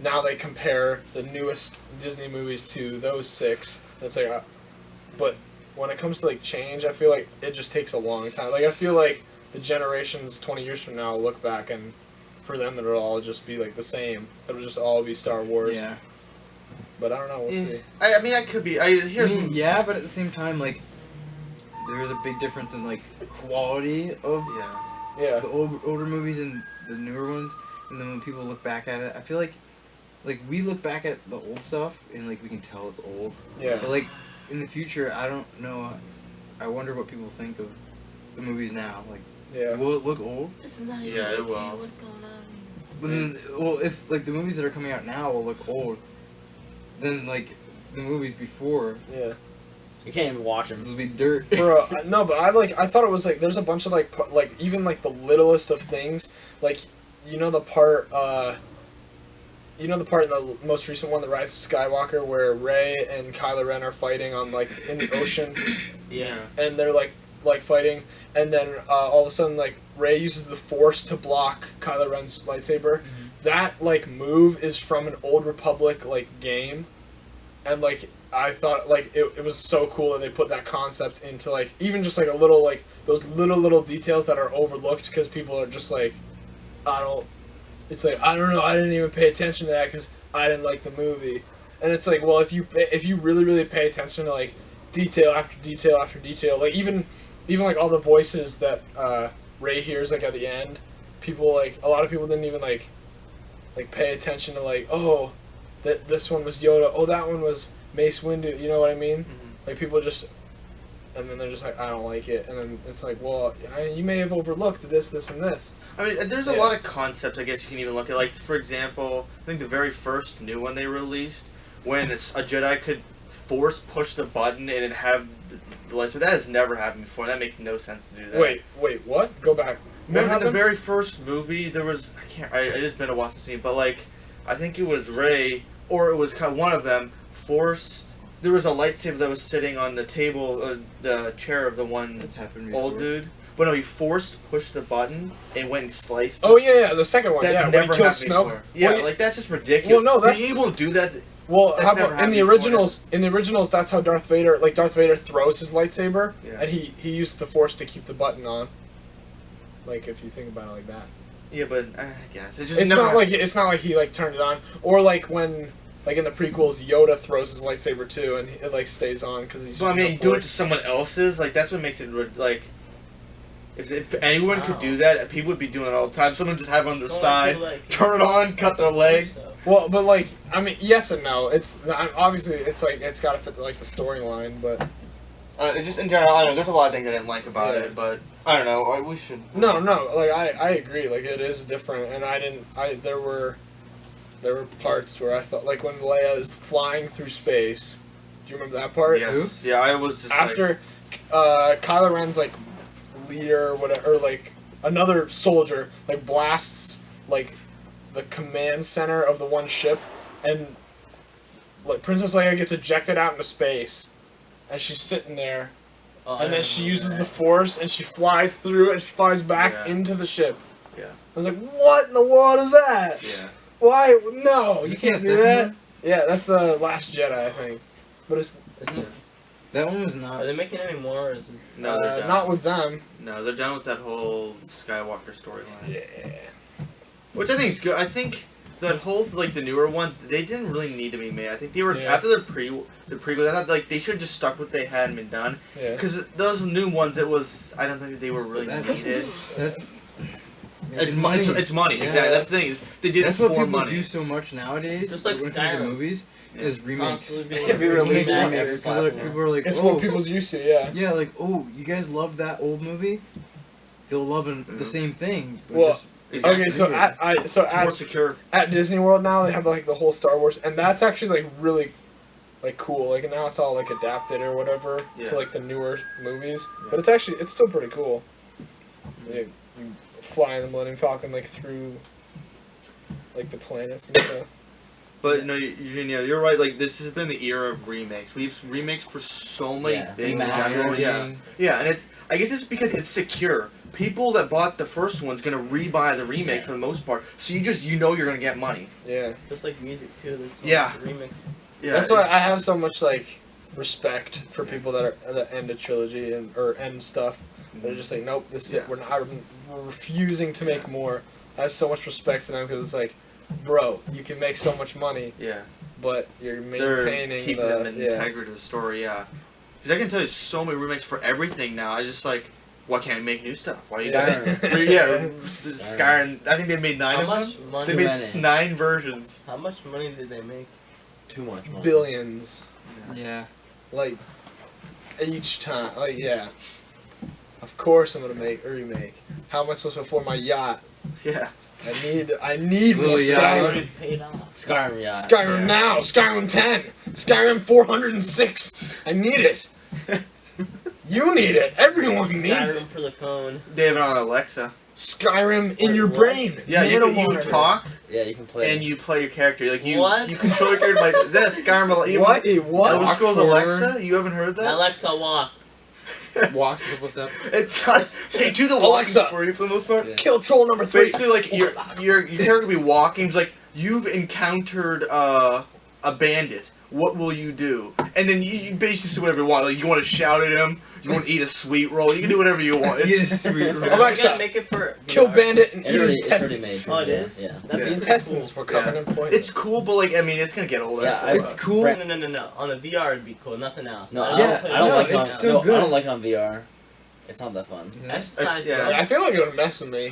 [SPEAKER 3] Now they compare the newest Disney movies to those 6. It's like, but when it comes to like change, I feel like it just takes a long time. Like I feel like the generations 20 years from now will look back and for them it'll all just be like the same. It'll just all be Star Wars.
[SPEAKER 1] Yeah.
[SPEAKER 3] But I don't know. We'll see.
[SPEAKER 2] I mean, I could be. Here's
[SPEAKER 1] Yeah, but at the same time, like, there is a big difference in like quality of
[SPEAKER 3] Yeah.
[SPEAKER 1] the older movies and the newer ones. And then when people look back at it, I feel like we look back at the old stuff and like we can tell it's old.
[SPEAKER 3] Yeah.
[SPEAKER 1] But like in the future, I don't know. I wonder what people think of the movies now. Like,
[SPEAKER 3] Yeah.
[SPEAKER 1] will it look old?
[SPEAKER 6] This is not even
[SPEAKER 2] Yeah, it
[SPEAKER 6] okay.
[SPEAKER 2] will.
[SPEAKER 6] What's going on?
[SPEAKER 1] But then, well, if like the movies that are coming out now will look old, then like the movies before,
[SPEAKER 3] Yeah.
[SPEAKER 4] You can't even watch them.
[SPEAKER 1] this will be dirt.
[SPEAKER 3] Bro, no, but I thought it was like there's a bunch of like even like the littlest of things, like the part in the most recent one, The Rise of Skywalker, where Rey and Kylo Ren are fighting on like in the ocean,
[SPEAKER 6] Yeah.
[SPEAKER 3] and they're like fighting, and then all of a sudden like Rey uses the Force to block Kylo Ren's lightsaber. That like move is from an Old Republic like game, and like I thought like it was so cool that they put that concept into like even just like a little like those little details that are overlooked because people are just like it's like I don't know, I didn't even pay attention to that because I didn't like the movie, and it's like, well, if you really pay attention to like detail after detail after detail, like even like all the voices that Rey hears like at the end, people like a lot of people didn't even like pay attention to like, oh, that this one was Yoda, oh, that one was Mace Windu, you know what I mean? Like people just, and then they're just like, I don't like it, and then it's like, well, you may have overlooked this and this.
[SPEAKER 2] I mean, there's a lot of concepts I guess you can even look at. Like, for example, I think the very first new one they released, when a Jedi could force push the button and then have the lightsaber. That has never happened before. That makes no sense to do that.
[SPEAKER 3] Wait, what? Go back.
[SPEAKER 2] Remember in the very first movie, there was, I just been a while since I've seen it, but like, I think it was Rey, or it was kind of one of them, forced, there was a lightsaber that was sitting on the table, the chair of the one
[SPEAKER 1] That's happened before.
[SPEAKER 2] old dude. But no, he forced pushed the button and went and sliced.
[SPEAKER 3] Oh yeah, the second one.
[SPEAKER 2] That's
[SPEAKER 3] yeah,
[SPEAKER 2] never
[SPEAKER 3] when he kills
[SPEAKER 2] happened
[SPEAKER 3] Snoke.
[SPEAKER 2] before. Yeah,
[SPEAKER 3] Well,
[SPEAKER 2] like that's just ridiculous.
[SPEAKER 3] Well, no, that's-
[SPEAKER 2] being able to do that.
[SPEAKER 3] Well,
[SPEAKER 2] That's
[SPEAKER 3] how
[SPEAKER 2] never
[SPEAKER 3] about in the
[SPEAKER 2] happened before.
[SPEAKER 3] originals? In the originals, that's how Darth Vader throws his lightsaber,
[SPEAKER 2] Yeah.
[SPEAKER 3] and he used the Force to keep the button on. Like if you think about it like that,
[SPEAKER 2] Yeah, but I guess it's just
[SPEAKER 3] it's
[SPEAKER 2] never
[SPEAKER 3] not like he like turned it on, or like when like in the prequels Yoda throws his lightsaber too, and it like stays on because he's.
[SPEAKER 2] So I
[SPEAKER 3] using
[SPEAKER 2] mean,
[SPEAKER 3] the
[SPEAKER 2] you do it
[SPEAKER 3] Force.
[SPEAKER 2] to someone else's, like that's what makes it like. If anyone could do that, people would be doing it all the time. Someone just have it on their side, turn it on, cut their leg.
[SPEAKER 3] Well, but like I mean, yes and no. It's obviously it's like it's got to fit like the storyline, but
[SPEAKER 2] It just in general, I don't know. There's a lot of things I didn't like about
[SPEAKER 3] Yeah.
[SPEAKER 2] it, but I don't know. We should.
[SPEAKER 3] no, like I agree. Like it is different, and there were parts where I thought like when Leia is flying through space. Do you remember that part?
[SPEAKER 2] Yes. Yeah, I was just
[SPEAKER 3] After Kylo Ren's like leader or whatever, or like another soldier like blasts like the command center of the one ship, and like Princess Leia gets ejected out into space, and she's sitting there, and then she uses the Force and she flies through and she flies back
[SPEAKER 2] Yeah.
[SPEAKER 3] into the ship.
[SPEAKER 2] Yeah.
[SPEAKER 3] I was like, what in the world is that?
[SPEAKER 2] Yeah.
[SPEAKER 3] Why? No,
[SPEAKER 1] Is
[SPEAKER 3] you
[SPEAKER 1] this
[SPEAKER 3] can't
[SPEAKER 1] the
[SPEAKER 3] do
[SPEAKER 1] second
[SPEAKER 3] that.
[SPEAKER 1] one?
[SPEAKER 3] Yeah, that's the Last Jedi, I think. But it's
[SPEAKER 6] Isn't it?
[SPEAKER 1] That one was not.
[SPEAKER 6] Are they making any more? Or is it...
[SPEAKER 2] No, they're done.
[SPEAKER 3] not with them.
[SPEAKER 2] No, they're done with that whole Skywalker storyline.
[SPEAKER 3] Yeah.
[SPEAKER 2] Which I think is good. I think that whole like the newer ones, they didn't really need to be made. I think they were
[SPEAKER 3] Yeah.
[SPEAKER 2] after the prequel. I thought like they should have just stuck what they had and been done.
[SPEAKER 3] Yeah.
[SPEAKER 2] Because those new ones, it was I don't think that they were really needed.
[SPEAKER 1] That's.
[SPEAKER 2] It's money. It's money.
[SPEAKER 1] Yeah.
[SPEAKER 2] Exactly. That's the thing is they did
[SPEAKER 1] That's
[SPEAKER 2] it
[SPEAKER 1] what
[SPEAKER 2] for
[SPEAKER 1] people
[SPEAKER 2] money.
[SPEAKER 1] do so much nowadays.
[SPEAKER 6] Just like
[SPEAKER 1] when it comes to
[SPEAKER 6] Skyrim.
[SPEAKER 1] movies, is remakes.
[SPEAKER 6] Constantly
[SPEAKER 2] Yeah,
[SPEAKER 6] being
[SPEAKER 2] we release
[SPEAKER 6] remastered.
[SPEAKER 2] remakes.
[SPEAKER 1] Because like, people are like,
[SPEAKER 3] It's
[SPEAKER 1] oh,
[SPEAKER 3] what people's used to, yeah.
[SPEAKER 1] yeah, like, oh, you guys love that old movie? You'll love the same thing. But
[SPEAKER 3] Well,
[SPEAKER 1] just
[SPEAKER 2] Exactly.
[SPEAKER 3] Okay, so
[SPEAKER 1] Remake
[SPEAKER 2] It's more secure.
[SPEAKER 3] at Disney World now they have like the whole Star Wars, and that's actually like really like cool. Like now it's all like adapted or whatever
[SPEAKER 2] Yeah.
[SPEAKER 3] to like the newer movies,
[SPEAKER 2] Yeah.
[SPEAKER 3] but it's still pretty cool. You fly in the Millennium Falcon like through like the planets and stuff.
[SPEAKER 2] But no, you're right. Like this has been the era of remakes. We've remakes for so many
[SPEAKER 4] Yeah,
[SPEAKER 2] things. in
[SPEAKER 4] remasters.
[SPEAKER 2] general, Yeah, yeah, and I guess it's because it's secure. People that bought the first one's gonna rebuy the remake for the most part. So you're gonna get money.
[SPEAKER 3] Yeah,
[SPEAKER 6] Just like music too. There's some
[SPEAKER 2] Yeah.
[SPEAKER 6] remixes.
[SPEAKER 2] Yeah,
[SPEAKER 3] that's why
[SPEAKER 2] it's-
[SPEAKER 3] I have so much like respect for people that end a trilogy or end stuff. They're just like, nope, this is
[SPEAKER 2] Yeah.
[SPEAKER 3] it. We're refusing to make more. I have so much respect for them because it's like, bro, you can make so much money,
[SPEAKER 2] Yeah.
[SPEAKER 3] but you're
[SPEAKER 2] They're
[SPEAKER 3] maintaining
[SPEAKER 2] keeping
[SPEAKER 3] the
[SPEAKER 2] the integrity of the story, yeah. Because I can tell you so many remakes for everything now. I just like, why can't I make new stuff? Why you
[SPEAKER 4] Skyrim.
[SPEAKER 2] Yeah, Skyrim. I think they made 9
[SPEAKER 6] How
[SPEAKER 2] of
[SPEAKER 6] much
[SPEAKER 2] them.
[SPEAKER 6] money?
[SPEAKER 2] They made 9 versions.
[SPEAKER 6] How much money did they make?
[SPEAKER 4] Too much money.
[SPEAKER 3] billions,
[SPEAKER 1] Yeah.
[SPEAKER 3] like each time. Like yeah, of course I'm gonna make a remake. How am I supposed to afford my yacht?
[SPEAKER 2] Yeah.
[SPEAKER 3] I need more
[SPEAKER 1] Little yacht.
[SPEAKER 3] Skyrim.
[SPEAKER 6] Already paid off.
[SPEAKER 4] Skyrim, yeah.
[SPEAKER 3] Skyrim
[SPEAKER 2] Yeah.
[SPEAKER 3] now. Skyrim 10. Skyrim 406. I need it. You need it. Everyone needs it.
[SPEAKER 6] Skyrim for the phone.
[SPEAKER 2] They have it on Alexa.
[SPEAKER 3] Skyrim in
[SPEAKER 6] Wait,
[SPEAKER 3] your
[SPEAKER 6] what?
[SPEAKER 3] brain.
[SPEAKER 2] Yeah, you
[SPEAKER 3] Nanomonitor.
[SPEAKER 2] talk
[SPEAKER 4] Yeah, you can play.
[SPEAKER 2] and you play your character. Like you,
[SPEAKER 6] What?
[SPEAKER 2] you control your character like this. Skyrim.
[SPEAKER 3] What? What?
[SPEAKER 2] Elder Scrolls
[SPEAKER 1] Walk
[SPEAKER 2] Alexa. You haven't heard that?
[SPEAKER 6] Alexa, walk.
[SPEAKER 1] Walks step by step.
[SPEAKER 2] It's they do the walking
[SPEAKER 3] Alexa.
[SPEAKER 2] for you for the most part.
[SPEAKER 4] Yeah.
[SPEAKER 3] Kill troll number 3.
[SPEAKER 2] Basically, like your character will be walking. It's like you've encountered a bandit. What will you do? And then you basically say whatever you want. Like you want to shout at him. You want to eat a sweet roll. You can do whatever you want.
[SPEAKER 1] Eat a sweet roll.
[SPEAKER 6] You
[SPEAKER 3] Alexa,
[SPEAKER 6] gotta make it for
[SPEAKER 3] Kill
[SPEAKER 6] VR.
[SPEAKER 3] bandit and
[SPEAKER 4] It's
[SPEAKER 3] eat
[SPEAKER 4] already,
[SPEAKER 3] his
[SPEAKER 4] it's already made.
[SPEAKER 3] intestines.
[SPEAKER 4] for
[SPEAKER 6] Oh, it
[SPEAKER 4] VR,
[SPEAKER 6] is?
[SPEAKER 4] Yeah.
[SPEAKER 6] That'd
[SPEAKER 3] The
[SPEAKER 6] be
[SPEAKER 3] intestines
[SPEAKER 6] cool.
[SPEAKER 3] were covered
[SPEAKER 2] Yeah.
[SPEAKER 3] in poison.
[SPEAKER 2] It's cool, but like I mean, it's gonna get older.
[SPEAKER 4] Yeah,
[SPEAKER 2] after a
[SPEAKER 1] It's
[SPEAKER 2] while.
[SPEAKER 1] cool.
[SPEAKER 6] No. On the VR it'd be cool. Nothing else.
[SPEAKER 4] No,
[SPEAKER 6] I
[SPEAKER 1] Yeah,
[SPEAKER 6] don't play
[SPEAKER 4] I don't
[SPEAKER 1] no,
[SPEAKER 4] like it
[SPEAKER 1] it's
[SPEAKER 4] on.
[SPEAKER 1] still
[SPEAKER 4] No,
[SPEAKER 1] good.
[SPEAKER 4] I don't like it on VR. It's not that fun.
[SPEAKER 1] Yeah.
[SPEAKER 6] Exercise,
[SPEAKER 2] Yeah.
[SPEAKER 6] bro.
[SPEAKER 3] I feel like it would mess with me.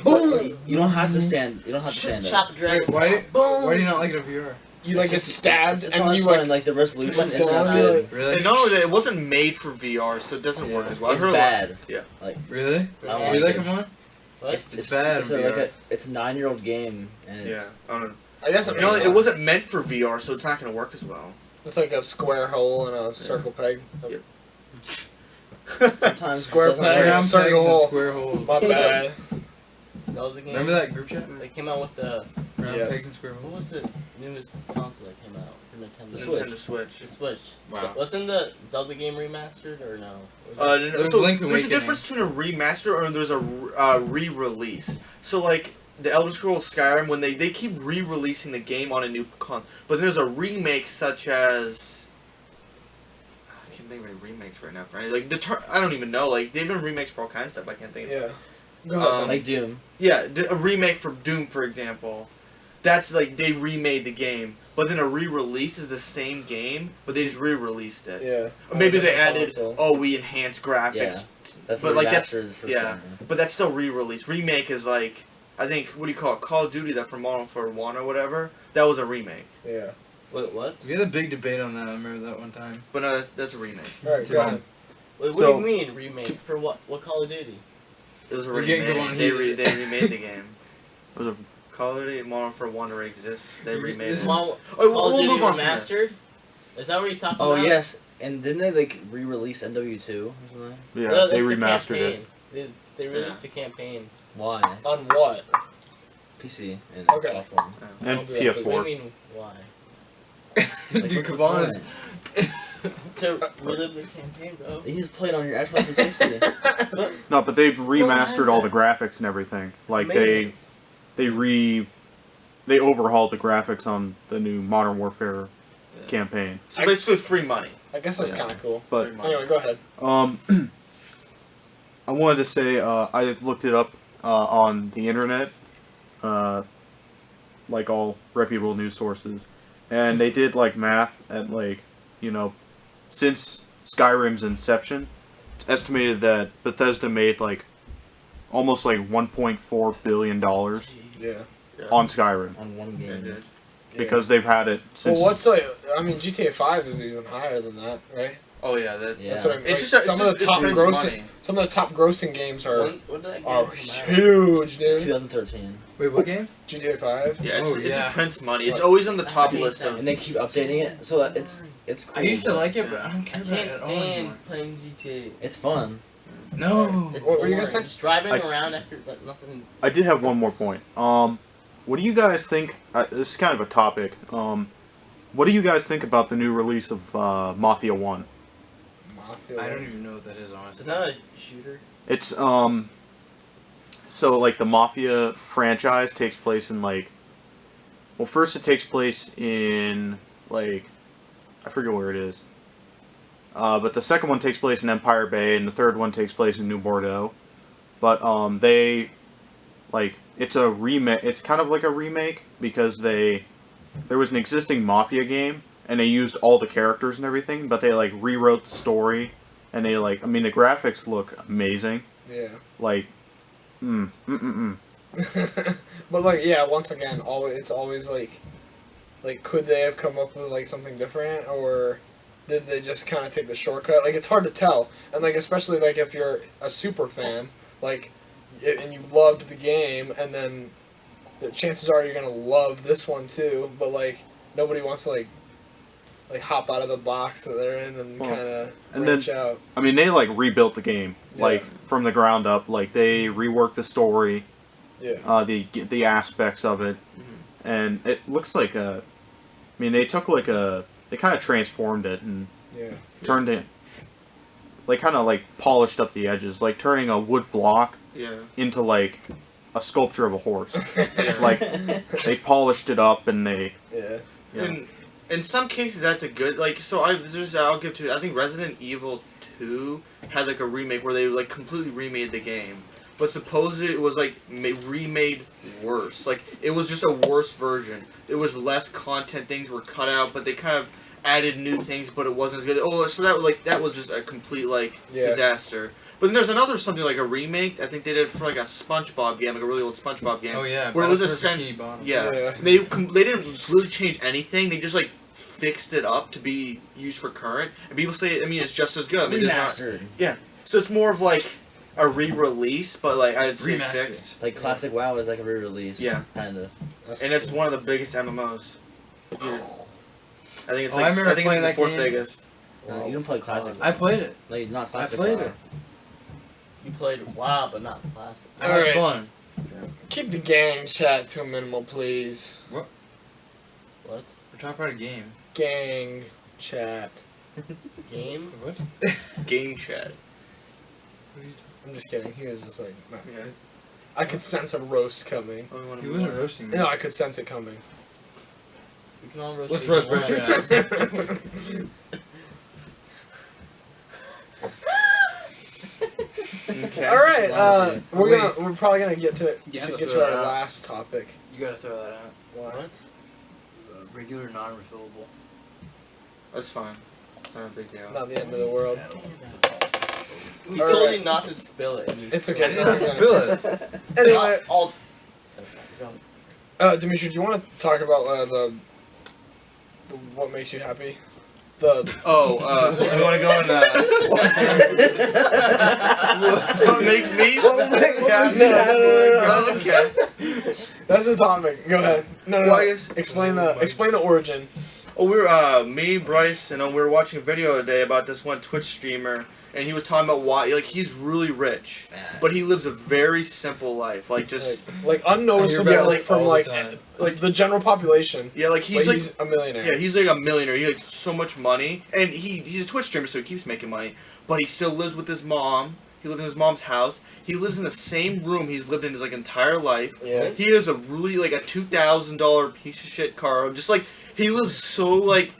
[SPEAKER 4] You don't have to stand. You don't have to stand up.
[SPEAKER 6] Chop dragon.
[SPEAKER 1] Wait, why do you not like it in VR?
[SPEAKER 3] You like
[SPEAKER 4] It's
[SPEAKER 3] get
[SPEAKER 4] just-
[SPEAKER 3] stabbed
[SPEAKER 4] it's just
[SPEAKER 3] and
[SPEAKER 4] not
[SPEAKER 3] you
[SPEAKER 4] as fun,
[SPEAKER 3] like
[SPEAKER 4] like the resolution. It's
[SPEAKER 3] down,
[SPEAKER 4] not
[SPEAKER 3] you're
[SPEAKER 4] good.
[SPEAKER 3] like-
[SPEAKER 1] Really?
[SPEAKER 2] And not only that, it wasn't made for VR, so it doesn't work
[SPEAKER 1] Yeah.
[SPEAKER 2] as well. I
[SPEAKER 4] It's
[SPEAKER 2] heard a lot-
[SPEAKER 4] bad.
[SPEAKER 1] Really?
[SPEAKER 4] I don't
[SPEAKER 1] You
[SPEAKER 4] like
[SPEAKER 1] like
[SPEAKER 4] it.
[SPEAKER 1] them on?
[SPEAKER 6] What?
[SPEAKER 1] It's bad
[SPEAKER 4] It's
[SPEAKER 1] in
[SPEAKER 4] like
[SPEAKER 1] VR.
[SPEAKER 4] it's a 9-year-old game, and
[SPEAKER 2] Yeah,
[SPEAKER 4] it's
[SPEAKER 2] I don't know.
[SPEAKER 3] I guess it
[SPEAKER 2] You know,
[SPEAKER 3] makes
[SPEAKER 2] it
[SPEAKER 3] sense.
[SPEAKER 2] wasn't meant for VR, so it's not gonna work as well.
[SPEAKER 3] It's like a square hole and a circle peg.
[SPEAKER 2] Yep.
[SPEAKER 4] sometimes it
[SPEAKER 3] Square
[SPEAKER 4] doesn't
[SPEAKER 3] peg.
[SPEAKER 4] work.
[SPEAKER 3] Yeah. circle
[SPEAKER 1] pegs and
[SPEAKER 3] hole.
[SPEAKER 1] square holes.
[SPEAKER 3] My bad.
[SPEAKER 6] Zelda game.
[SPEAKER 1] Remember that group chat?
[SPEAKER 6] They came out with the.
[SPEAKER 1] Round
[SPEAKER 3] Yes.
[SPEAKER 1] pegs and square
[SPEAKER 6] What
[SPEAKER 1] holes.
[SPEAKER 6] was the newest console that came out for Nintendo?
[SPEAKER 4] The Switch.
[SPEAKER 2] Nintendo Switch.
[SPEAKER 6] The Switch.
[SPEAKER 1] Wow.
[SPEAKER 6] Wasn't the Zelda game remastered or no? Was
[SPEAKER 2] No,
[SPEAKER 6] it-
[SPEAKER 1] There's
[SPEAKER 2] so
[SPEAKER 1] Link's
[SPEAKER 2] there's a
[SPEAKER 1] Awakening.
[SPEAKER 2] difference between a remaster and there's a re-release. So like the Elder Scrolls Skyrim, when they keep re-releasing the game on a new con, but there's a remake such as I can't think of any remakes right now. For any, like I don't even know. Like they've been remakes for all kinds of stuff. I can't think of.
[SPEAKER 3] Yeah. Go ahead. man.
[SPEAKER 4] Like Doom.
[SPEAKER 2] Yeah, a remake for Doom, for example. That's like they remade the game, but then a re-release is the same game, but they just re-released it.
[SPEAKER 3] Yeah.
[SPEAKER 2] Or maybe they
[SPEAKER 3] Different
[SPEAKER 2] added,
[SPEAKER 3] consoles.
[SPEAKER 2] oh, we enhanced graphics.
[SPEAKER 4] Yeah. That's
[SPEAKER 2] But,
[SPEAKER 4] the
[SPEAKER 2] like, that's-
[SPEAKER 4] remastered for
[SPEAKER 2] yeah.
[SPEAKER 4] Skyrim.
[SPEAKER 2] But that's still re-release. Remake is like, I think, what do you call it? Call of Duty, that from Modern Warfare 1 or whatever. That was a remake.
[SPEAKER 3] Yeah.
[SPEAKER 6] Wait, what?
[SPEAKER 1] We had a big debate on that. I remember that one time.
[SPEAKER 2] But no, that's a remake.
[SPEAKER 3] All right. Go
[SPEAKER 1] Um,
[SPEAKER 3] ahead.
[SPEAKER 6] Wait, what
[SPEAKER 2] So-
[SPEAKER 6] do you mean remake? For what? What Call of Duty?
[SPEAKER 2] It was
[SPEAKER 1] We're
[SPEAKER 2] already
[SPEAKER 1] getting
[SPEAKER 2] made.
[SPEAKER 1] to one
[SPEAKER 2] They,
[SPEAKER 1] heated.
[SPEAKER 2] they remade the game.
[SPEAKER 7] It was a
[SPEAKER 2] Call of Duty, Modern Warfare 1 already exists. They remade
[SPEAKER 1] This
[SPEAKER 2] it.
[SPEAKER 1] is-
[SPEAKER 6] Well,
[SPEAKER 2] Oh,
[SPEAKER 6] Call of
[SPEAKER 2] we'll
[SPEAKER 6] Duty
[SPEAKER 2] move on from this.
[SPEAKER 6] remastered? Is that what you're talking
[SPEAKER 4] Oh
[SPEAKER 6] about?
[SPEAKER 4] yes, and didn't they like re-release NW2 or something?
[SPEAKER 7] yeah.
[SPEAKER 6] No,
[SPEAKER 7] They
[SPEAKER 6] that's the
[SPEAKER 7] remastered it.
[SPEAKER 6] campaign. They released the campaign.
[SPEAKER 4] Why?
[SPEAKER 3] On what?
[SPEAKER 4] PC and
[SPEAKER 3] Okay.
[SPEAKER 4] platform.
[SPEAKER 7] And
[SPEAKER 3] I'll do that,
[SPEAKER 6] What do you
[SPEAKER 7] PS4.
[SPEAKER 6] mean, why?
[SPEAKER 4] Like,
[SPEAKER 1] Dude,
[SPEAKER 4] what's the
[SPEAKER 1] Kavan is.
[SPEAKER 4] point?
[SPEAKER 6] To relive the campaign, bro.
[SPEAKER 4] You just play it on your Xbox 360.
[SPEAKER 7] No, but they've
[SPEAKER 6] has
[SPEAKER 7] remastered all the
[SPEAKER 6] that?
[SPEAKER 7] graphics and everything. Like
[SPEAKER 6] amazing.
[SPEAKER 7] they overhauled the graphics on the new Modern Warfare campaign.
[SPEAKER 2] So basically free money.
[SPEAKER 3] I guess that's
[SPEAKER 7] Yeah.
[SPEAKER 3] kind of cool.
[SPEAKER 7] But
[SPEAKER 2] Free money.
[SPEAKER 3] Anyway, go ahead.
[SPEAKER 7] I wanted to say I looked it up on the internet, like all reputable news sources, and they did like math at like, you know, since Skyrim's inception, it's estimated that Bethesda made like almost like $1.4 billion
[SPEAKER 3] Yeah.
[SPEAKER 7] on Skyrim
[SPEAKER 4] on one
[SPEAKER 2] They
[SPEAKER 4] game.
[SPEAKER 2] did.
[SPEAKER 7] because they've had it since.
[SPEAKER 3] Well, what's like? I mean, GTA 5 is even higher than that, right?
[SPEAKER 2] Oh yeah, that.
[SPEAKER 4] Yeah.
[SPEAKER 3] That's what I mean.
[SPEAKER 2] It's
[SPEAKER 3] Like,
[SPEAKER 2] just
[SPEAKER 3] some of the top
[SPEAKER 2] it
[SPEAKER 3] grossing,
[SPEAKER 2] money.
[SPEAKER 3] some of the top grossing games are
[SPEAKER 6] When did that game
[SPEAKER 3] are
[SPEAKER 6] come out?
[SPEAKER 3] huge, dude.
[SPEAKER 4] 2013.
[SPEAKER 1] Wait, what game?
[SPEAKER 3] GTA 5.
[SPEAKER 2] Yeah, it's,
[SPEAKER 1] Oh,
[SPEAKER 2] it's
[SPEAKER 1] yeah.
[SPEAKER 2] a Prince money. It's always on the top
[SPEAKER 6] hate
[SPEAKER 2] list
[SPEAKER 6] that.
[SPEAKER 2] of.
[SPEAKER 4] And they keep updating it, so that it's cool.
[SPEAKER 1] I used to
[SPEAKER 4] but
[SPEAKER 1] like it, but I don't
[SPEAKER 6] I
[SPEAKER 1] care about
[SPEAKER 6] can't
[SPEAKER 1] it at all
[SPEAKER 6] stand
[SPEAKER 1] anymore.
[SPEAKER 6] playing GTA.
[SPEAKER 4] It's fun.
[SPEAKER 1] No.
[SPEAKER 6] It's
[SPEAKER 3] What were you gonna
[SPEAKER 6] boring.
[SPEAKER 3] say?
[SPEAKER 6] Just driving
[SPEAKER 7] I-
[SPEAKER 6] around after like, nothing.
[SPEAKER 7] I did have one more point. What do you guys think? This is kind of a topic. What do you guys think about the new release of Mafia 1?
[SPEAKER 3] Mafia.
[SPEAKER 1] I don't even know what that is, honestly.
[SPEAKER 6] It's not a shooter.
[SPEAKER 7] It's so like the Mafia franchise takes place in like, well, first it takes place in like, I forget where it is. But the second one takes place in Empire Bay, and the third one takes place in New Bordeaux. but they like it's a remake. It's kind of like a remake because there was an existing Mafia game and they used all the characters and everything, but they like rewrote the story and they like I mean the graphics look amazing.
[SPEAKER 3] Yeah.
[SPEAKER 7] Like,
[SPEAKER 3] But like, yeah, once again, it's always like, could they have come up with like something different, or did they just kind of take the shortcut? Like, it's hard to tell, and like especially like if you're a super fan, like, and you loved the game, and then the chances are you're gonna love this one too. But like, nobody wants to like hop out of the box that they're in and kind of branch out.
[SPEAKER 7] I mean, they like rebuilt the game like from the ground up. Like they reworked the story.
[SPEAKER 3] Yeah.
[SPEAKER 7] The aspects of it, and it looks like a. I mean, they took like a. They kind of transformed it and turned it. Like kind of like polished up the edges, like turning a wood block into like a sculpture of a horse. Like they polished it up and they.
[SPEAKER 2] Yeah. In some cases, that's a good So I'll give to. I think Resident Evil 2 had like a remake where they like completely remade the game. But supposedly it was like remade worse. Like it was just a worse version. There was less content. Things were cut out, but they kind of added new things. But it wasn't as good. Oh, so that was just a complete disaster. But then there's another something like a remake. I think they did for like a SpongeBob game, like a really old SpongeBob game.
[SPEAKER 1] Oh yeah,
[SPEAKER 2] where it was essentially They didn't really change anything. They just like fixed it up to be used for current. And people say, I mean, it's just as good. I mean,
[SPEAKER 4] Remastered.
[SPEAKER 2] So it's more of like a re-release, but like I'd say fixed.
[SPEAKER 4] Like Classic WoW is like a re-release.
[SPEAKER 2] Yeah.
[SPEAKER 4] Kind of.
[SPEAKER 2] And it's one of the biggest MMOs. I think it's
[SPEAKER 1] I remember
[SPEAKER 2] it's
[SPEAKER 1] playing
[SPEAKER 2] the
[SPEAKER 1] that
[SPEAKER 2] fourth
[SPEAKER 1] game.
[SPEAKER 2] biggest.
[SPEAKER 4] No, you didn't play Classic.
[SPEAKER 1] I played it.
[SPEAKER 4] Like not Classic.
[SPEAKER 1] I played
[SPEAKER 4] WoW.
[SPEAKER 1] it.
[SPEAKER 6] You played WoW, but not Classic.
[SPEAKER 1] I had
[SPEAKER 3] Alright.
[SPEAKER 1] fun.
[SPEAKER 3] Keep the gang chat to a minimal, please.
[SPEAKER 6] What?
[SPEAKER 1] We're talking about a game.
[SPEAKER 3] Gang chat.
[SPEAKER 6] Game?
[SPEAKER 1] What?
[SPEAKER 2] Game chat.
[SPEAKER 3] I'm just kidding. He was just like, nah.
[SPEAKER 2] Yeah.
[SPEAKER 3] I could sense a roast coming.
[SPEAKER 1] He wasn't roasting me.
[SPEAKER 3] No, I could sense it coming.
[SPEAKER 6] We can all roast.
[SPEAKER 1] Let's
[SPEAKER 6] who
[SPEAKER 1] roast
[SPEAKER 6] we want.
[SPEAKER 1] Bridget.
[SPEAKER 2] Okay.
[SPEAKER 3] All right,
[SPEAKER 1] Wait.
[SPEAKER 3] we're probably gonna get to
[SPEAKER 1] You have to
[SPEAKER 3] get
[SPEAKER 1] throw
[SPEAKER 3] to
[SPEAKER 1] it
[SPEAKER 3] our
[SPEAKER 1] out.
[SPEAKER 3] last topic.
[SPEAKER 1] You gotta throw that out.
[SPEAKER 6] What?
[SPEAKER 1] Regular, non-refillable.
[SPEAKER 2] That's fine. It's not a big deal.
[SPEAKER 3] Not the end of the world.
[SPEAKER 6] He
[SPEAKER 3] All
[SPEAKER 6] told
[SPEAKER 3] right.
[SPEAKER 6] me not to spill it. And you
[SPEAKER 3] It's
[SPEAKER 6] spilled
[SPEAKER 3] okay.
[SPEAKER 6] it.
[SPEAKER 3] No,
[SPEAKER 1] Spill it.
[SPEAKER 3] Anyway,
[SPEAKER 6] I'll-
[SPEAKER 3] Dimitri, do you want to talk about the what makes you happy? The
[SPEAKER 2] Oh, you want to go and what makes me?
[SPEAKER 3] No.
[SPEAKER 2] Okay.
[SPEAKER 3] That's the topic. Go ahead. No.
[SPEAKER 2] Well, I guess-
[SPEAKER 3] Explain the origin.
[SPEAKER 2] Oh, we were me, Bryce, and we were watching a video the other day about this one Twitch streamer, and he was talking about why he's really rich, but he lives a very simple life, like just
[SPEAKER 3] Like unnoticeable,
[SPEAKER 2] Yeah,
[SPEAKER 3] like from
[SPEAKER 1] all the
[SPEAKER 3] like the general population.
[SPEAKER 2] yeah, like
[SPEAKER 3] But
[SPEAKER 2] he's like
[SPEAKER 3] he's a millionaire.
[SPEAKER 2] yeah, he's like a millionaire. He has so much money, and he's a Twitch streamer, so he keeps making money, but he still lives with his mom. He lives in his mom's house. He lives in the same room he's lived in his like entire life.
[SPEAKER 3] Yeah.
[SPEAKER 2] He has a really like a $2,000 piece of shit car. Just like he lives so like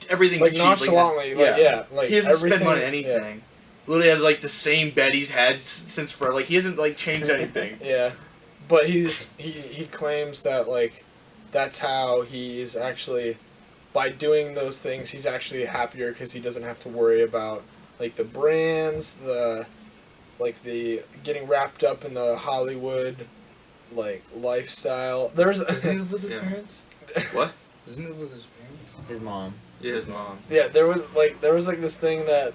[SPEAKER 2] everything
[SPEAKER 3] Like
[SPEAKER 2] cheap.
[SPEAKER 3] nonchalantly, like
[SPEAKER 2] He doesn't spend
[SPEAKER 3] everything-
[SPEAKER 2] money on anything. Literally has like the same bed he's had since forever. Like he hasn't like changed anything.
[SPEAKER 3] Yeah, but he claims that like that's how he's actually by doing those things he's actually happier because he doesn't have to worry about like the brands, the getting wrapped up in the Hollywood like lifestyle.
[SPEAKER 1] Does he live with his
[SPEAKER 2] Yeah.
[SPEAKER 1] parents?
[SPEAKER 2] What?
[SPEAKER 1] Doesn't he live with his parents?
[SPEAKER 4] His mom.
[SPEAKER 2] Yeah, his mom.
[SPEAKER 3] Yeah, there was like this thing that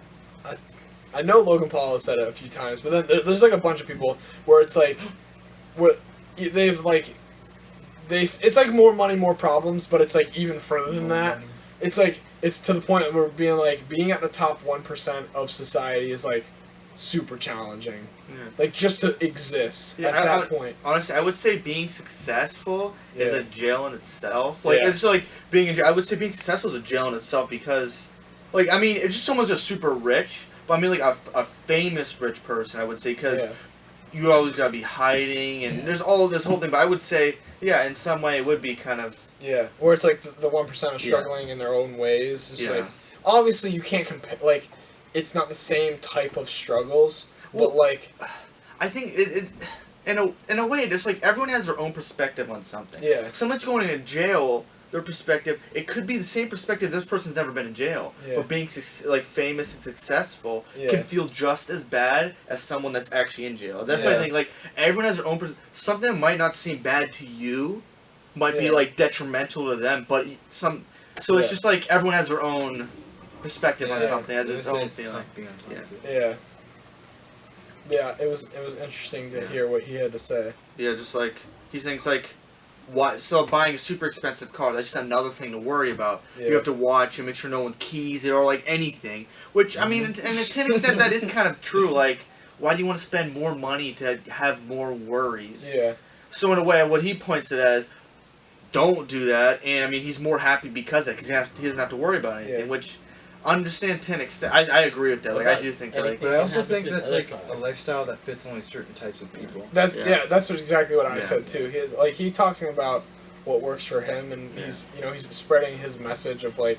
[SPEAKER 3] I know Logan Paul has said it a few times, but then there's like a bunch of people where it's like what they've like it's like more money, more problems, but it's like even further than that. It's like it's to the point where being at the top 1% of society is like super challenging.
[SPEAKER 2] Yeah.
[SPEAKER 3] Like just to exist
[SPEAKER 2] Yeah,
[SPEAKER 3] at that point.
[SPEAKER 2] Honestly, I would say being successful is
[SPEAKER 3] Yeah.
[SPEAKER 2] a jail in itself. Like
[SPEAKER 3] Yeah.
[SPEAKER 2] it's like being in jail. I would say being successful is a jail in itself because, like, I mean, it's just someone's just super rich, but I mean like a famous rich person. I would say because
[SPEAKER 3] Yeah.
[SPEAKER 2] you always gotta be hiding and there's all this whole thing. But I would say, yeah, in some way it would be kind of
[SPEAKER 3] Yeah, where it's like the 1% are struggling in their own ways. It's
[SPEAKER 2] Yeah.
[SPEAKER 3] like obviously you can't compare. Like it's not the same type of struggles,
[SPEAKER 2] Well,
[SPEAKER 3] but like
[SPEAKER 2] I think it in a way, just like everyone has their own perspective on something.
[SPEAKER 3] Yeah.
[SPEAKER 2] Someone's going in jail. Their perspective, it could be the same perspective. This person's never been in jail,
[SPEAKER 3] Yeah.
[SPEAKER 2] but being like famous and successful
[SPEAKER 3] Yeah.
[SPEAKER 2] can feel just as bad as someone that's actually in jail. That's why I
[SPEAKER 3] Yeah.
[SPEAKER 2] think like everyone has their own something that might not seem bad to you, might be
[SPEAKER 3] Yeah.
[SPEAKER 2] like detrimental to them. But so it's
[SPEAKER 3] Yeah.
[SPEAKER 2] just like everyone has their own perspective on
[SPEAKER 1] Yeah.
[SPEAKER 2] something, has
[SPEAKER 1] It
[SPEAKER 2] its
[SPEAKER 1] was-
[SPEAKER 2] own
[SPEAKER 1] it's
[SPEAKER 2] feeling.
[SPEAKER 1] tough being on top too.
[SPEAKER 3] Yeah. Yeah, it was interesting to hear what he had to say.
[SPEAKER 2] Yeah, just like he thinks like. Why? So buying a super expensive car, that's just another thing to worry about.
[SPEAKER 3] Yeah.
[SPEAKER 2] You have to watch and make sure no one keys it or like anything. Which I mean, and to an extent that is kind of true. Like, why do you want to spend more money to have more worries?
[SPEAKER 3] Yeah.
[SPEAKER 2] So in a way, what he points it as, don't do that. And I mean, he's more happy because of it, because he doesn't have to worry about anything.
[SPEAKER 3] Yeah.
[SPEAKER 2] Which, understand to an extent, I agree with that. Like, I do think that. Like,
[SPEAKER 1] But I also
[SPEAKER 6] happens
[SPEAKER 1] think
[SPEAKER 6] with
[SPEAKER 1] that's
[SPEAKER 6] other
[SPEAKER 1] like
[SPEAKER 6] cars.
[SPEAKER 1] a lifestyle that fits only certain types of people.
[SPEAKER 3] That's
[SPEAKER 2] Yeah.
[SPEAKER 3] that's exactly what I
[SPEAKER 2] Yeah.
[SPEAKER 3] said too. He's talking about what works for him, and he's spreading his message of like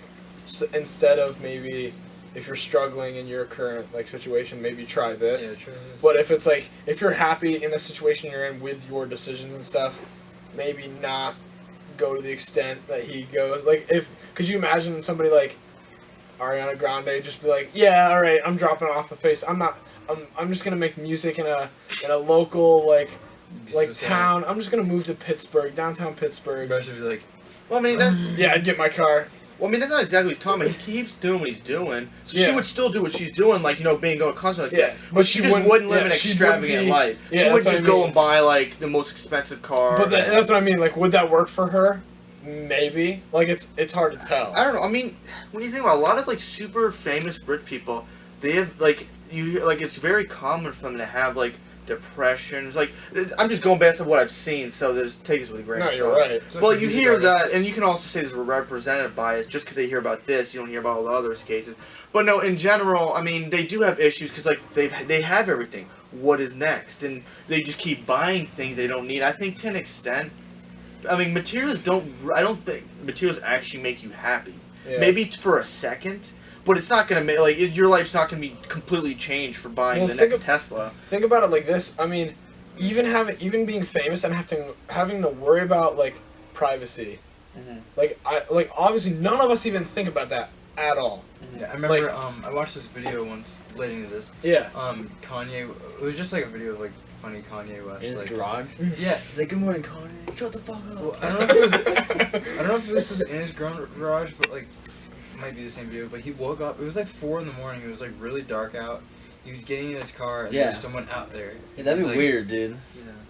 [SPEAKER 3] instead of maybe if you're struggling in your current like situation, maybe try this.
[SPEAKER 1] true.
[SPEAKER 3] But if it's like if you're happy in the situation you're in with your decisions and stuff, maybe not go to the extent that he goes. Like could you imagine somebody like Ariana Grande just be like, yeah, all right, I'm dropping off the face. I'm just gonna make music in a local like town. I'm just gonna move to Pittsburgh, downtown Pittsburgh.
[SPEAKER 1] Especially like,
[SPEAKER 2] well, I mean, that's.
[SPEAKER 3] Yeah, I'd get my car.
[SPEAKER 2] Well, I mean, that's not exactly what he's talking about. He keeps doing what he's doing. So
[SPEAKER 3] Yeah.
[SPEAKER 2] she would still do what she's doing, like, going to concerts like
[SPEAKER 3] Yeah,
[SPEAKER 2] that.
[SPEAKER 3] but
[SPEAKER 2] she
[SPEAKER 3] she
[SPEAKER 2] just
[SPEAKER 3] wouldn't-
[SPEAKER 2] wouldn't live an
[SPEAKER 3] yeah, she wouldn't
[SPEAKER 2] extravagant
[SPEAKER 3] be-
[SPEAKER 2] life.
[SPEAKER 3] yeah,
[SPEAKER 2] She wouldn't
[SPEAKER 3] that's
[SPEAKER 2] just
[SPEAKER 3] what I
[SPEAKER 2] go
[SPEAKER 3] mean.
[SPEAKER 2] and buy, like, the most expensive car.
[SPEAKER 3] But that's what I mean. Like, would that work for her? Maybe. Like, it's hard to tell.
[SPEAKER 2] I don't know. I mean, when you think about it, a lot of, like, super famous rich people, they have, like, it's very common for them to have, like, depression. It's like, I'm just going based on what I've seen, so take this with a grain
[SPEAKER 3] No,
[SPEAKER 2] of
[SPEAKER 3] you're
[SPEAKER 2] salt.
[SPEAKER 3] right.
[SPEAKER 2] But you hear that, and you can also say there's a representative bias just because they hear about this, you don't hear about all the other cases. But no, in general, I mean, they do have issues because like they have everything. What is next? And they just keep buying things they don't need. I think to an extent, I mean, materials don't. I don't think materials actually make you happy.
[SPEAKER 3] Yeah.
[SPEAKER 2] Maybe it's for a second, but it's not gonna make your life's not gonna be completely changed for buying
[SPEAKER 3] Well,
[SPEAKER 2] the
[SPEAKER 3] think
[SPEAKER 2] next
[SPEAKER 3] of-
[SPEAKER 2] Tesla.
[SPEAKER 3] Think about it like this. I mean, even being famous and having to worry about like privacy.
[SPEAKER 2] Mhm.
[SPEAKER 3] Like obviously none of us even think about that at all.
[SPEAKER 1] Yeah, I remember.
[SPEAKER 3] Like-
[SPEAKER 1] I watched this video once relating to this.
[SPEAKER 3] Yeah.
[SPEAKER 1] Kanye. It was just like a video of like funny Kanye West.
[SPEAKER 4] In his
[SPEAKER 1] like,
[SPEAKER 4] garage.
[SPEAKER 1] yeah.
[SPEAKER 4] He's like, "Good morning, Kanye. Shut the fuck up."
[SPEAKER 1] Well, I don't know if it was. I don't know if this was in his garage, but like, it might be the same video. But he woke up. It was like 4 in the morning. It was like really dark out. He was getting in his car, and
[SPEAKER 4] Yeah.
[SPEAKER 1] there's someone out there.
[SPEAKER 4] Yeah, that'd
[SPEAKER 1] It's
[SPEAKER 4] be
[SPEAKER 1] like-
[SPEAKER 4] weird, dude.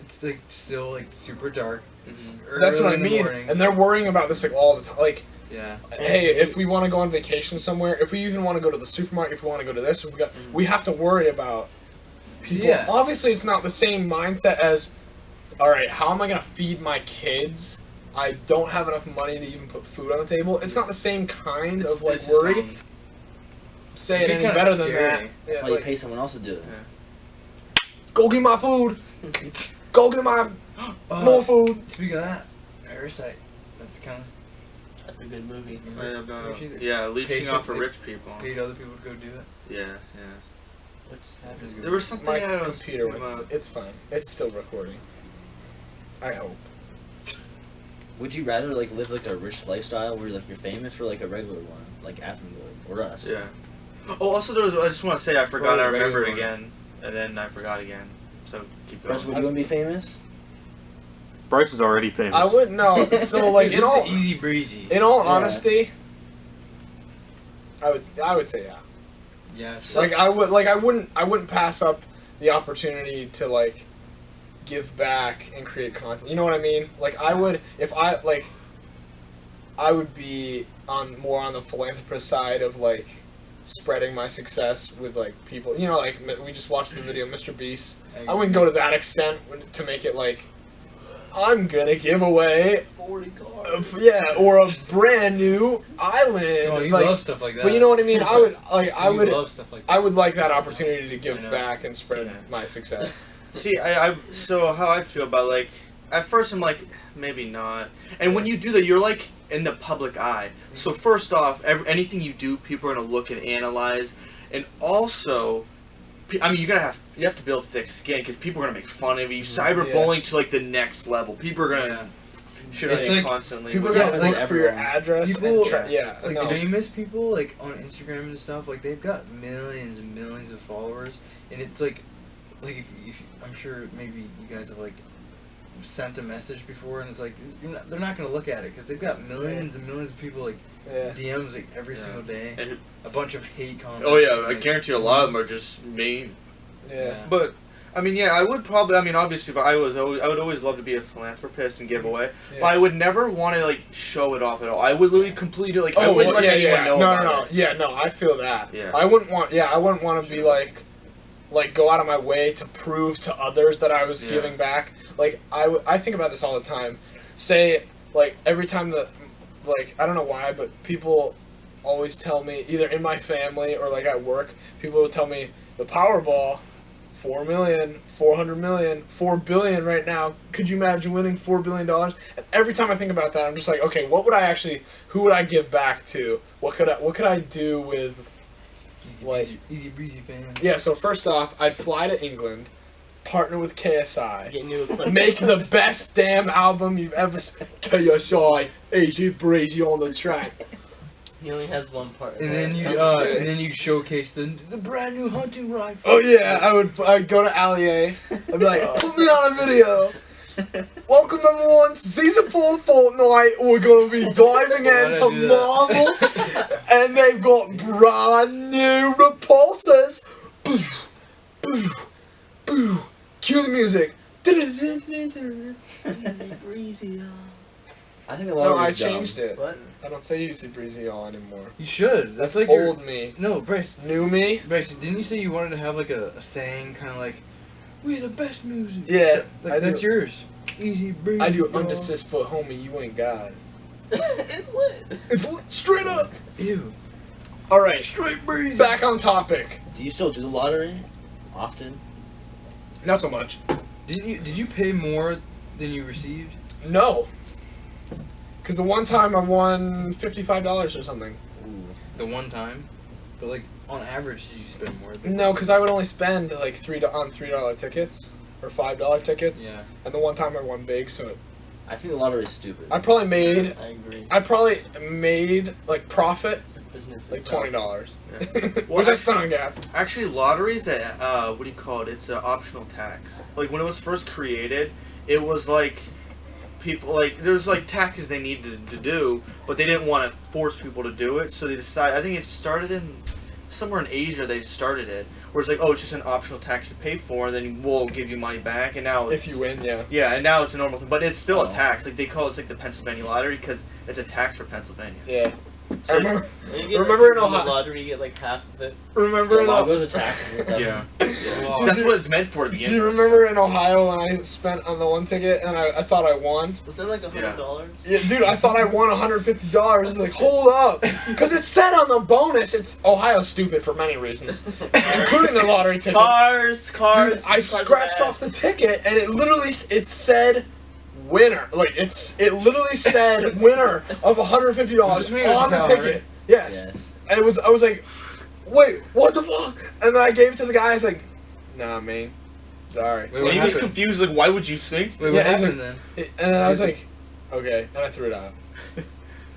[SPEAKER 1] It's like still like super dark. It's
[SPEAKER 3] That's what
[SPEAKER 1] early
[SPEAKER 3] I
[SPEAKER 1] in the
[SPEAKER 3] mean.
[SPEAKER 1] morning.
[SPEAKER 3] And they're worrying about this like all the time. Like,
[SPEAKER 1] Yeah.
[SPEAKER 3] hey, if we want to go on vacation somewhere, if we even want to go to the supermarket, if we want to go to this, we have to worry about people.
[SPEAKER 1] Yeah.
[SPEAKER 3] Obviously, it's not the same mindset as, all right, how am I gonna feed my kids? I don't have enough money to even put food on the table. It's not the same kind of like
[SPEAKER 2] It's
[SPEAKER 3] worry.
[SPEAKER 2] some-
[SPEAKER 3] Say
[SPEAKER 1] It'd
[SPEAKER 3] it
[SPEAKER 1] be
[SPEAKER 3] any
[SPEAKER 1] kinda
[SPEAKER 3] better than
[SPEAKER 1] scary.
[SPEAKER 3] that.
[SPEAKER 4] That's
[SPEAKER 3] Yeah,
[SPEAKER 4] why
[SPEAKER 3] like,
[SPEAKER 4] you pay someone else to do it.
[SPEAKER 3] go get my food. Go get my more food.
[SPEAKER 1] Speaking of that, Parasite. That's kind of
[SPEAKER 6] That's a good movie.
[SPEAKER 2] Yeah, leeching
[SPEAKER 1] Pay
[SPEAKER 2] off of
[SPEAKER 1] something-
[SPEAKER 2] rich people.
[SPEAKER 1] paid other people to go do it.
[SPEAKER 2] Yeah.
[SPEAKER 6] What just happened?
[SPEAKER 2] There was something
[SPEAKER 3] My
[SPEAKER 2] I was
[SPEAKER 3] computer
[SPEAKER 2] thinking
[SPEAKER 3] went.
[SPEAKER 2] about.
[SPEAKER 3] It's fine. It's still recording. I hope.
[SPEAKER 4] Would you rather like live like a rich lifestyle where like you're famous, or like a regular one, like Asmongold or us?
[SPEAKER 2] Yeah. Oh, also I just want to say I forgot.
[SPEAKER 1] Probably
[SPEAKER 2] I remembered
[SPEAKER 1] regular
[SPEAKER 2] again, and then I forgot again. So keep going.
[SPEAKER 4] Bryce, would you want to be famous?
[SPEAKER 7] Bryce is already famous.
[SPEAKER 3] I wouldn't know. So like in
[SPEAKER 1] Just
[SPEAKER 3] all
[SPEAKER 1] easy breezy.
[SPEAKER 3] in all
[SPEAKER 4] Yeah.
[SPEAKER 3] honesty, I would say yeah.
[SPEAKER 1] Yeah.
[SPEAKER 3] Like I wouldn't pass up the opportunity to like give back and create content. You know what I mean? Like I would if I like I would be more on the philanthropist side of like spreading my success with like people. You know, like we just watched the video Mr. Beast. I wouldn't go to that extent to make it like I'm gonna give away
[SPEAKER 4] 40 cars.
[SPEAKER 3] or a brand new island.
[SPEAKER 1] Oh, he
[SPEAKER 3] like,
[SPEAKER 1] loves stuff like that.
[SPEAKER 3] but you know what I mean? I would like
[SPEAKER 1] So
[SPEAKER 3] I
[SPEAKER 1] you
[SPEAKER 3] would
[SPEAKER 1] love stuff like that.
[SPEAKER 3] I would like that opportunity to give
[SPEAKER 1] I know.
[SPEAKER 3] back and spread
[SPEAKER 1] Yeah.
[SPEAKER 3] my success.
[SPEAKER 2] See, so how I feel about like at first I'm like maybe not, and when you do that you're like in the public eye. So first off, anything you do, people are gonna look and analyze, and also I mean, you have to build thick skin because people are gonna make fun of you. Cyberbullying to like the next level. People are gonna shit on
[SPEAKER 1] It's
[SPEAKER 2] you
[SPEAKER 1] like,
[SPEAKER 2] constantly.
[SPEAKER 3] People are
[SPEAKER 2] which-
[SPEAKER 3] gonna look for your address
[SPEAKER 1] People,
[SPEAKER 3] and try, yeah,
[SPEAKER 1] like
[SPEAKER 3] no.
[SPEAKER 1] famous people, like on Instagram and stuff, like they've got millions and millions of followers, and it's like if I'm sure maybe you guys have like sent a message before, and it's like they're not gonna look at it because they've got millions and millions of people like DMs like every single day,
[SPEAKER 2] And-
[SPEAKER 1] a bunch of hate comments.
[SPEAKER 2] oh yeah, I
[SPEAKER 1] like,
[SPEAKER 2] guarantee a lot of them are just mean.
[SPEAKER 3] Yeah.
[SPEAKER 2] But I mean, yeah, I would probably. I mean, obviously, if I would always love to be a philanthropist and give away.
[SPEAKER 3] Yeah.
[SPEAKER 2] But I would never want to like show it off at all. I would literally completely like. I wouldn't let anyone know
[SPEAKER 3] no,
[SPEAKER 2] about it.
[SPEAKER 3] Yeah, no, I feel that.
[SPEAKER 2] Yeah.
[SPEAKER 3] I wouldn't want to be like go out of my way to prove to others that I was giving back. Like I think about this all the time. Say like every time that like I don't know why, but people always tell me either in my family or like at work, people will tell me the Powerball. 4 million, 400 million, 4 billion right now. Could you imagine winning $4 billion? And every time I think about that, I'm just like, okay, who would I give back to? What could I do with,
[SPEAKER 1] easy breezy fans.
[SPEAKER 3] yeah, so first off, I'd fly to England, partner with KSI,
[SPEAKER 6] Get new equipment.
[SPEAKER 3] make the best damn album you've ever seen. KSI, easy breezy on the track.
[SPEAKER 6] He only has one part.
[SPEAKER 1] And then you showcase the brand new hunting rifle.
[SPEAKER 3] Oh yeah, I'd go to Allier. I'd be like, put me on a video. Welcome everyone to season 4 Fortnite. We're gonna be diving into
[SPEAKER 1] do that?
[SPEAKER 3] Marvel, and they've got brand new repulsors. Boo, boo, boo. Cue the music.
[SPEAKER 4] I think a lot of
[SPEAKER 3] No, I
[SPEAKER 4] it's dumb.
[SPEAKER 3] changed it.
[SPEAKER 6] What?
[SPEAKER 3] I don't say easy breezy y'all anymore.
[SPEAKER 1] You should. That's like
[SPEAKER 3] Old me.
[SPEAKER 1] No, Bryce.
[SPEAKER 3] New me.
[SPEAKER 1] Bryce, didn't you say you wanted to have like a saying, kind of like, "We're the best music"?
[SPEAKER 3] Yeah,
[SPEAKER 1] like
[SPEAKER 3] I
[SPEAKER 1] that's
[SPEAKER 3] do.
[SPEAKER 1] yours. Easy breezy.
[SPEAKER 3] I do
[SPEAKER 1] y'all.
[SPEAKER 3] under 6 foot, homie. You ain't God.
[SPEAKER 6] It's lit.
[SPEAKER 3] It's straight up.
[SPEAKER 1] Ew.
[SPEAKER 3] All right,
[SPEAKER 1] Straight breezy.
[SPEAKER 3] back on topic.
[SPEAKER 4] Do you still do the lottery? Often?
[SPEAKER 3] Not so much.
[SPEAKER 1] Did you pay more than you received?
[SPEAKER 3] No. Because the one time I won $55 or something.
[SPEAKER 1] The one time, but like on average, did you spend more?
[SPEAKER 3] No, because I would only spend like $3 tickets or $5 tickets.
[SPEAKER 1] Yeah.
[SPEAKER 3] And the one time I won big, so
[SPEAKER 4] I think the lottery is stupid.
[SPEAKER 3] I probably made
[SPEAKER 6] I agree.
[SPEAKER 3] like profit
[SPEAKER 6] It's a business.
[SPEAKER 3] like
[SPEAKER 6] itself.
[SPEAKER 3] $20.
[SPEAKER 2] Well,
[SPEAKER 3] Which I spent on gas.
[SPEAKER 2] Actually, lotteries that what do you call it? It's an optional tax. Like when it was first created, it was like people like there's like taxes they needed to do, but they didn't want to force people to do it, so they decided. I think it started in somewhere in Asia. They started it where it's like, oh, it's just an optional tax to pay for, and then we'll give you money back. And now
[SPEAKER 3] If you win, yeah.
[SPEAKER 2] yeah, and now it's a normal thing, but it's still
[SPEAKER 4] Oh.
[SPEAKER 2] a tax. Like they call it like the Pennsylvania lottery because it's a tax for Pennsylvania.
[SPEAKER 3] Yeah.
[SPEAKER 2] So,
[SPEAKER 3] I remember,
[SPEAKER 6] And you get,
[SPEAKER 3] Remember in
[SPEAKER 6] like,
[SPEAKER 3] Ohio-
[SPEAKER 6] the lottery, you get like half of it.
[SPEAKER 3] remember in
[SPEAKER 4] Well,
[SPEAKER 3] Ohio.
[SPEAKER 4] goes to taxes.
[SPEAKER 2] yeah.
[SPEAKER 1] Wow.
[SPEAKER 2] That's what it's meant for to begin
[SPEAKER 3] Do you
[SPEAKER 2] with.
[SPEAKER 3] remember in Ohio when I spent on the one ticket and I thought I won?
[SPEAKER 6] Was that like $100?
[SPEAKER 3] Yeah, dude, I thought I won $150. I was like, hold up. Because it said on the bonus, it's Ohio's stupid for many reasons, including the lottery tickets.
[SPEAKER 6] Cars.
[SPEAKER 3] Dude, I scratched off the ticket and it said winner. Like, it literally said winner of $150
[SPEAKER 1] Just made it
[SPEAKER 3] on the
[SPEAKER 1] count,
[SPEAKER 3] ticket.
[SPEAKER 1] right?
[SPEAKER 3] Yes.
[SPEAKER 4] Yes.
[SPEAKER 3] And I was like, wait, what the fuck? And then I gave it to the guy. I was like, nah, man. Sorry.
[SPEAKER 1] Wait,
[SPEAKER 2] And
[SPEAKER 1] what
[SPEAKER 2] he was
[SPEAKER 1] happened?
[SPEAKER 2] confused, like, why would you think?
[SPEAKER 1] Wait,
[SPEAKER 3] Yeah,
[SPEAKER 1] what
[SPEAKER 3] it's
[SPEAKER 1] happened then?
[SPEAKER 3] And then I was like, okay. And I threw it out.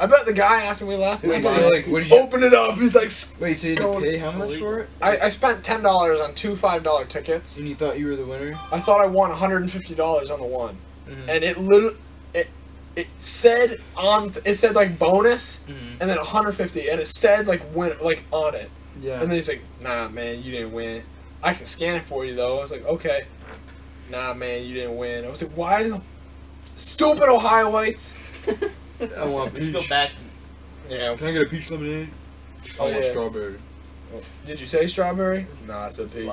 [SPEAKER 3] I bet the guy after we left,
[SPEAKER 1] Wait,
[SPEAKER 3] was
[SPEAKER 1] so like, what did you?
[SPEAKER 3] open it up. He's like,
[SPEAKER 1] Wait, so you
[SPEAKER 3] Going-
[SPEAKER 1] didn't pay how much for it?
[SPEAKER 3] I spent $10 on two $5 tickets.
[SPEAKER 1] And you thought you were the winner?
[SPEAKER 3] I thought I won $150 on the one,
[SPEAKER 1] Mhm.
[SPEAKER 3] and it literally it said like bonus,
[SPEAKER 1] Mhm.
[SPEAKER 3] and then 150, and it said like win like on it,
[SPEAKER 1] Yeah.
[SPEAKER 3] and then he's like, nah, man, you didn't win. I can scan it for you though. I was like, okay. Nah, man, you didn't win. I was like, why the stupid Ohioites?
[SPEAKER 1] I want
[SPEAKER 6] Let's go
[SPEAKER 1] peach.
[SPEAKER 6] back.
[SPEAKER 3] Yeah.
[SPEAKER 1] Can I get a peach lemonade?
[SPEAKER 3] Oh,
[SPEAKER 1] I want
[SPEAKER 3] yeah.
[SPEAKER 1] strawberry.
[SPEAKER 3] Did you say strawberry? Nah, it's a peach.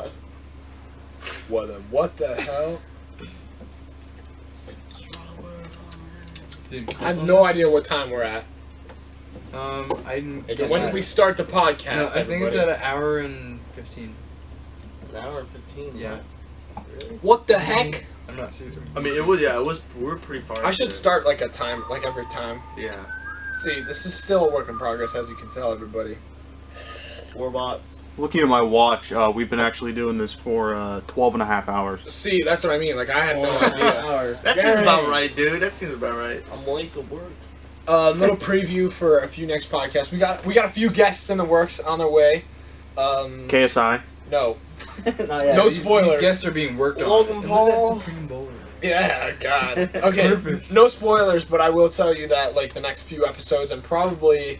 [SPEAKER 3] What the hell?
[SPEAKER 1] Dude,
[SPEAKER 3] I have no idea what time we're at.
[SPEAKER 1] I didn't.
[SPEAKER 6] It
[SPEAKER 1] guess
[SPEAKER 3] When
[SPEAKER 1] that.
[SPEAKER 3] did we start the podcast?
[SPEAKER 1] No, I think it's
[SPEAKER 3] everybody?
[SPEAKER 1] at an hour and 15.
[SPEAKER 6] An hour and 15.
[SPEAKER 1] Yeah.
[SPEAKER 6] Really?
[SPEAKER 3] What the heck?
[SPEAKER 1] I'm not super.
[SPEAKER 2] I mean, we were pretty far.
[SPEAKER 3] I should
[SPEAKER 2] into it.
[SPEAKER 3] start like a time, like every time.
[SPEAKER 2] Yeah.
[SPEAKER 3] See, this is still a work in progress, as you can tell, everybody.
[SPEAKER 6] 4 bots.
[SPEAKER 7] Looking at my watch, we've been actually doing this for 12 and a half hours.
[SPEAKER 3] See, that's what I mean. Like, I had no idea.
[SPEAKER 4] Hours.
[SPEAKER 2] That seems about right, dude. That seems about right.
[SPEAKER 6] I'm late to work.
[SPEAKER 3] Little preview for a few next podcasts. We got a few guests in the works on their way.
[SPEAKER 7] KSI.
[SPEAKER 3] No.
[SPEAKER 4] Not yet.
[SPEAKER 3] No
[SPEAKER 1] These
[SPEAKER 3] spoilers.
[SPEAKER 1] guests are being worked on.
[SPEAKER 6] Logan
[SPEAKER 1] And
[SPEAKER 6] Paul.
[SPEAKER 1] look at that Supreme Bowler.
[SPEAKER 3] Yeah, God. Okay,
[SPEAKER 1] Perfect.
[SPEAKER 3] no spoilers, but I will tell you that like the next few episodes and probably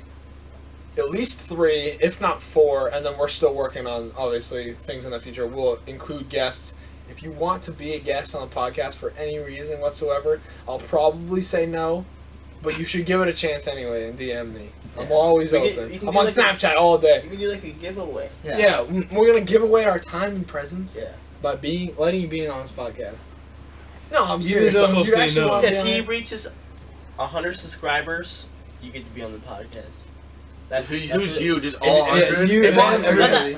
[SPEAKER 3] at least 3, if not 4, and then we're still working on obviously things in the future. We'll include guests. If you want to be a guest on the podcast for any reason whatsoever, I'll probably say no, but you should give it a chance anyway and DM me. I'm always
[SPEAKER 6] You can-
[SPEAKER 3] open.
[SPEAKER 6] you can
[SPEAKER 3] I'm
[SPEAKER 6] do
[SPEAKER 3] on
[SPEAKER 6] like
[SPEAKER 3] Snapchat all day.
[SPEAKER 6] You can do like a giveaway.
[SPEAKER 3] Yeah, we're gonna give away our time and presence
[SPEAKER 6] Yeah.
[SPEAKER 3] by letting you be on this podcast. No, I'm
[SPEAKER 1] Even
[SPEAKER 3] serious.
[SPEAKER 1] though
[SPEAKER 3] Though,
[SPEAKER 1] he'll
[SPEAKER 3] if you
[SPEAKER 1] say
[SPEAKER 3] actually
[SPEAKER 1] no.
[SPEAKER 3] want to be
[SPEAKER 6] If
[SPEAKER 3] on
[SPEAKER 6] he
[SPEAKER 3] it-
[SPEAKER 6] reaches 100 subscribers, you get to be on the podcast. That's
[SPEAKER 2] Who's
[SPEAKER 6] it.
[SPEAKER 2] you? Just all
[SPEAKER 1] Yeah,
[SPEAKER 2] 100?
[SPEAKER 1] you
[SPEAKER 3] If
[SPEAKER 1] and
[SPEAKER 3] I'm-
[SPEAKER 6] No,
[SPEAKER 1] everybody.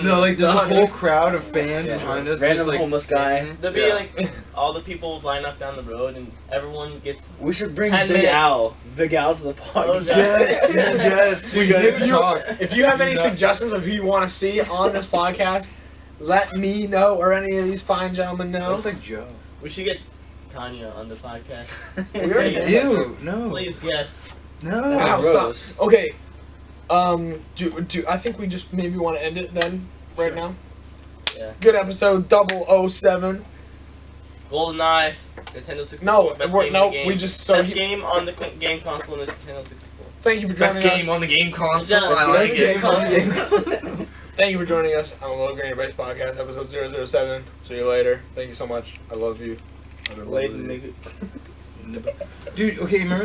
[SPEAKER 6] no.
[SPEAKER 1] Like there's a
[SPEAKER 3] 100.
[SPEAKER 1] whole crowd of fans
[SPEAKER 4] Yeah.
[SPEAKER 1] behind us.
[SPEAKER 4] Random
[SPEAKER 1] just, like,
[SPEAKER 4] homeless guy.
[SPEAKER 1] standing.
[SPEAKER 6] There'll be
[SPEAKER 2] Yeah.
[SPEAKER 6] like all the people line up down the road, and everyone gets.
[SPEAKER 4] We should bring
[SPEAKER 6] 10
[SPEAKER 4] Big
[SPEAKER 6] minutes.
[SPEAKER 4] Al. Big Al to the podcast.
[SPEAKER 2] Yes, yes. We got
[SPEAKER 1] If
[SPEAKER 2] it.
[SPEAKER 1] you-
[SPEAKER 3] If you have any
[SPEAKER 1] No.
[SPEAKER 3] suggestions of who you want to see on this podcast, let me know or any of these fine gentlemen know.
[SPEAKER 1] Looks like Joe.
[SPEAKER 6] We should get Tanya on the podcast.
[SPEAKER 3] We already did.
[SPEAKER 1] Ew, no.
[SPEAKER 6] Please, yes.
[SPEAKER 1] No.
[SPEAKER 3] Wow,
[SPEAKER 4] Gross.
[SPEAKER 3] stop. Okay. Do I think we just maybe want to end it then right
[SPEAKER 6] Sure.
[SPEAKER 3] now?
[SPEAKER 6] Yeah.
[SPEAKER 3] Good episode 007.
[SPEAKER 6] GoldenEye, Nintendo 64.
[SPEAKER 3] No,
[SPEAKER 6] best
[SPEAKER 3] we're-
[SPEAKER 6] game
[SPEAKER 3] no,
[SPEAKER 6] in the game.
[SPEAKER 3] we just- so
[SPEAKER 6] best
[SPEAKER 3] you-
[SPEAKER 6] game on the game console in the Nintendo 64.
[SPEAKER 3] Thank you for
[SPEAKER 2] Best
[SPEAKER 3] joining
[SPEAKER 2] game
[SPEAKER 3] us.
[SPEAKER 2] on the game console.
[SPEAKER 6] Yeah,
[SPEAKER 2] I like
[SPEAKER 6] best
[SPEAKER 2] it.
[SPEAKER 6] game on the game.
[SPEAKER 3] Thank you for joining us on the Lil Grain of Bryce podcast, episode 007. See you later. Thank you so much. I love you. I love
[SPEAKER 6] Late
[SPEAKER 3] you.
[SPEAKER 6] nigga.
[SPEAKER 1] Dude, okay, remember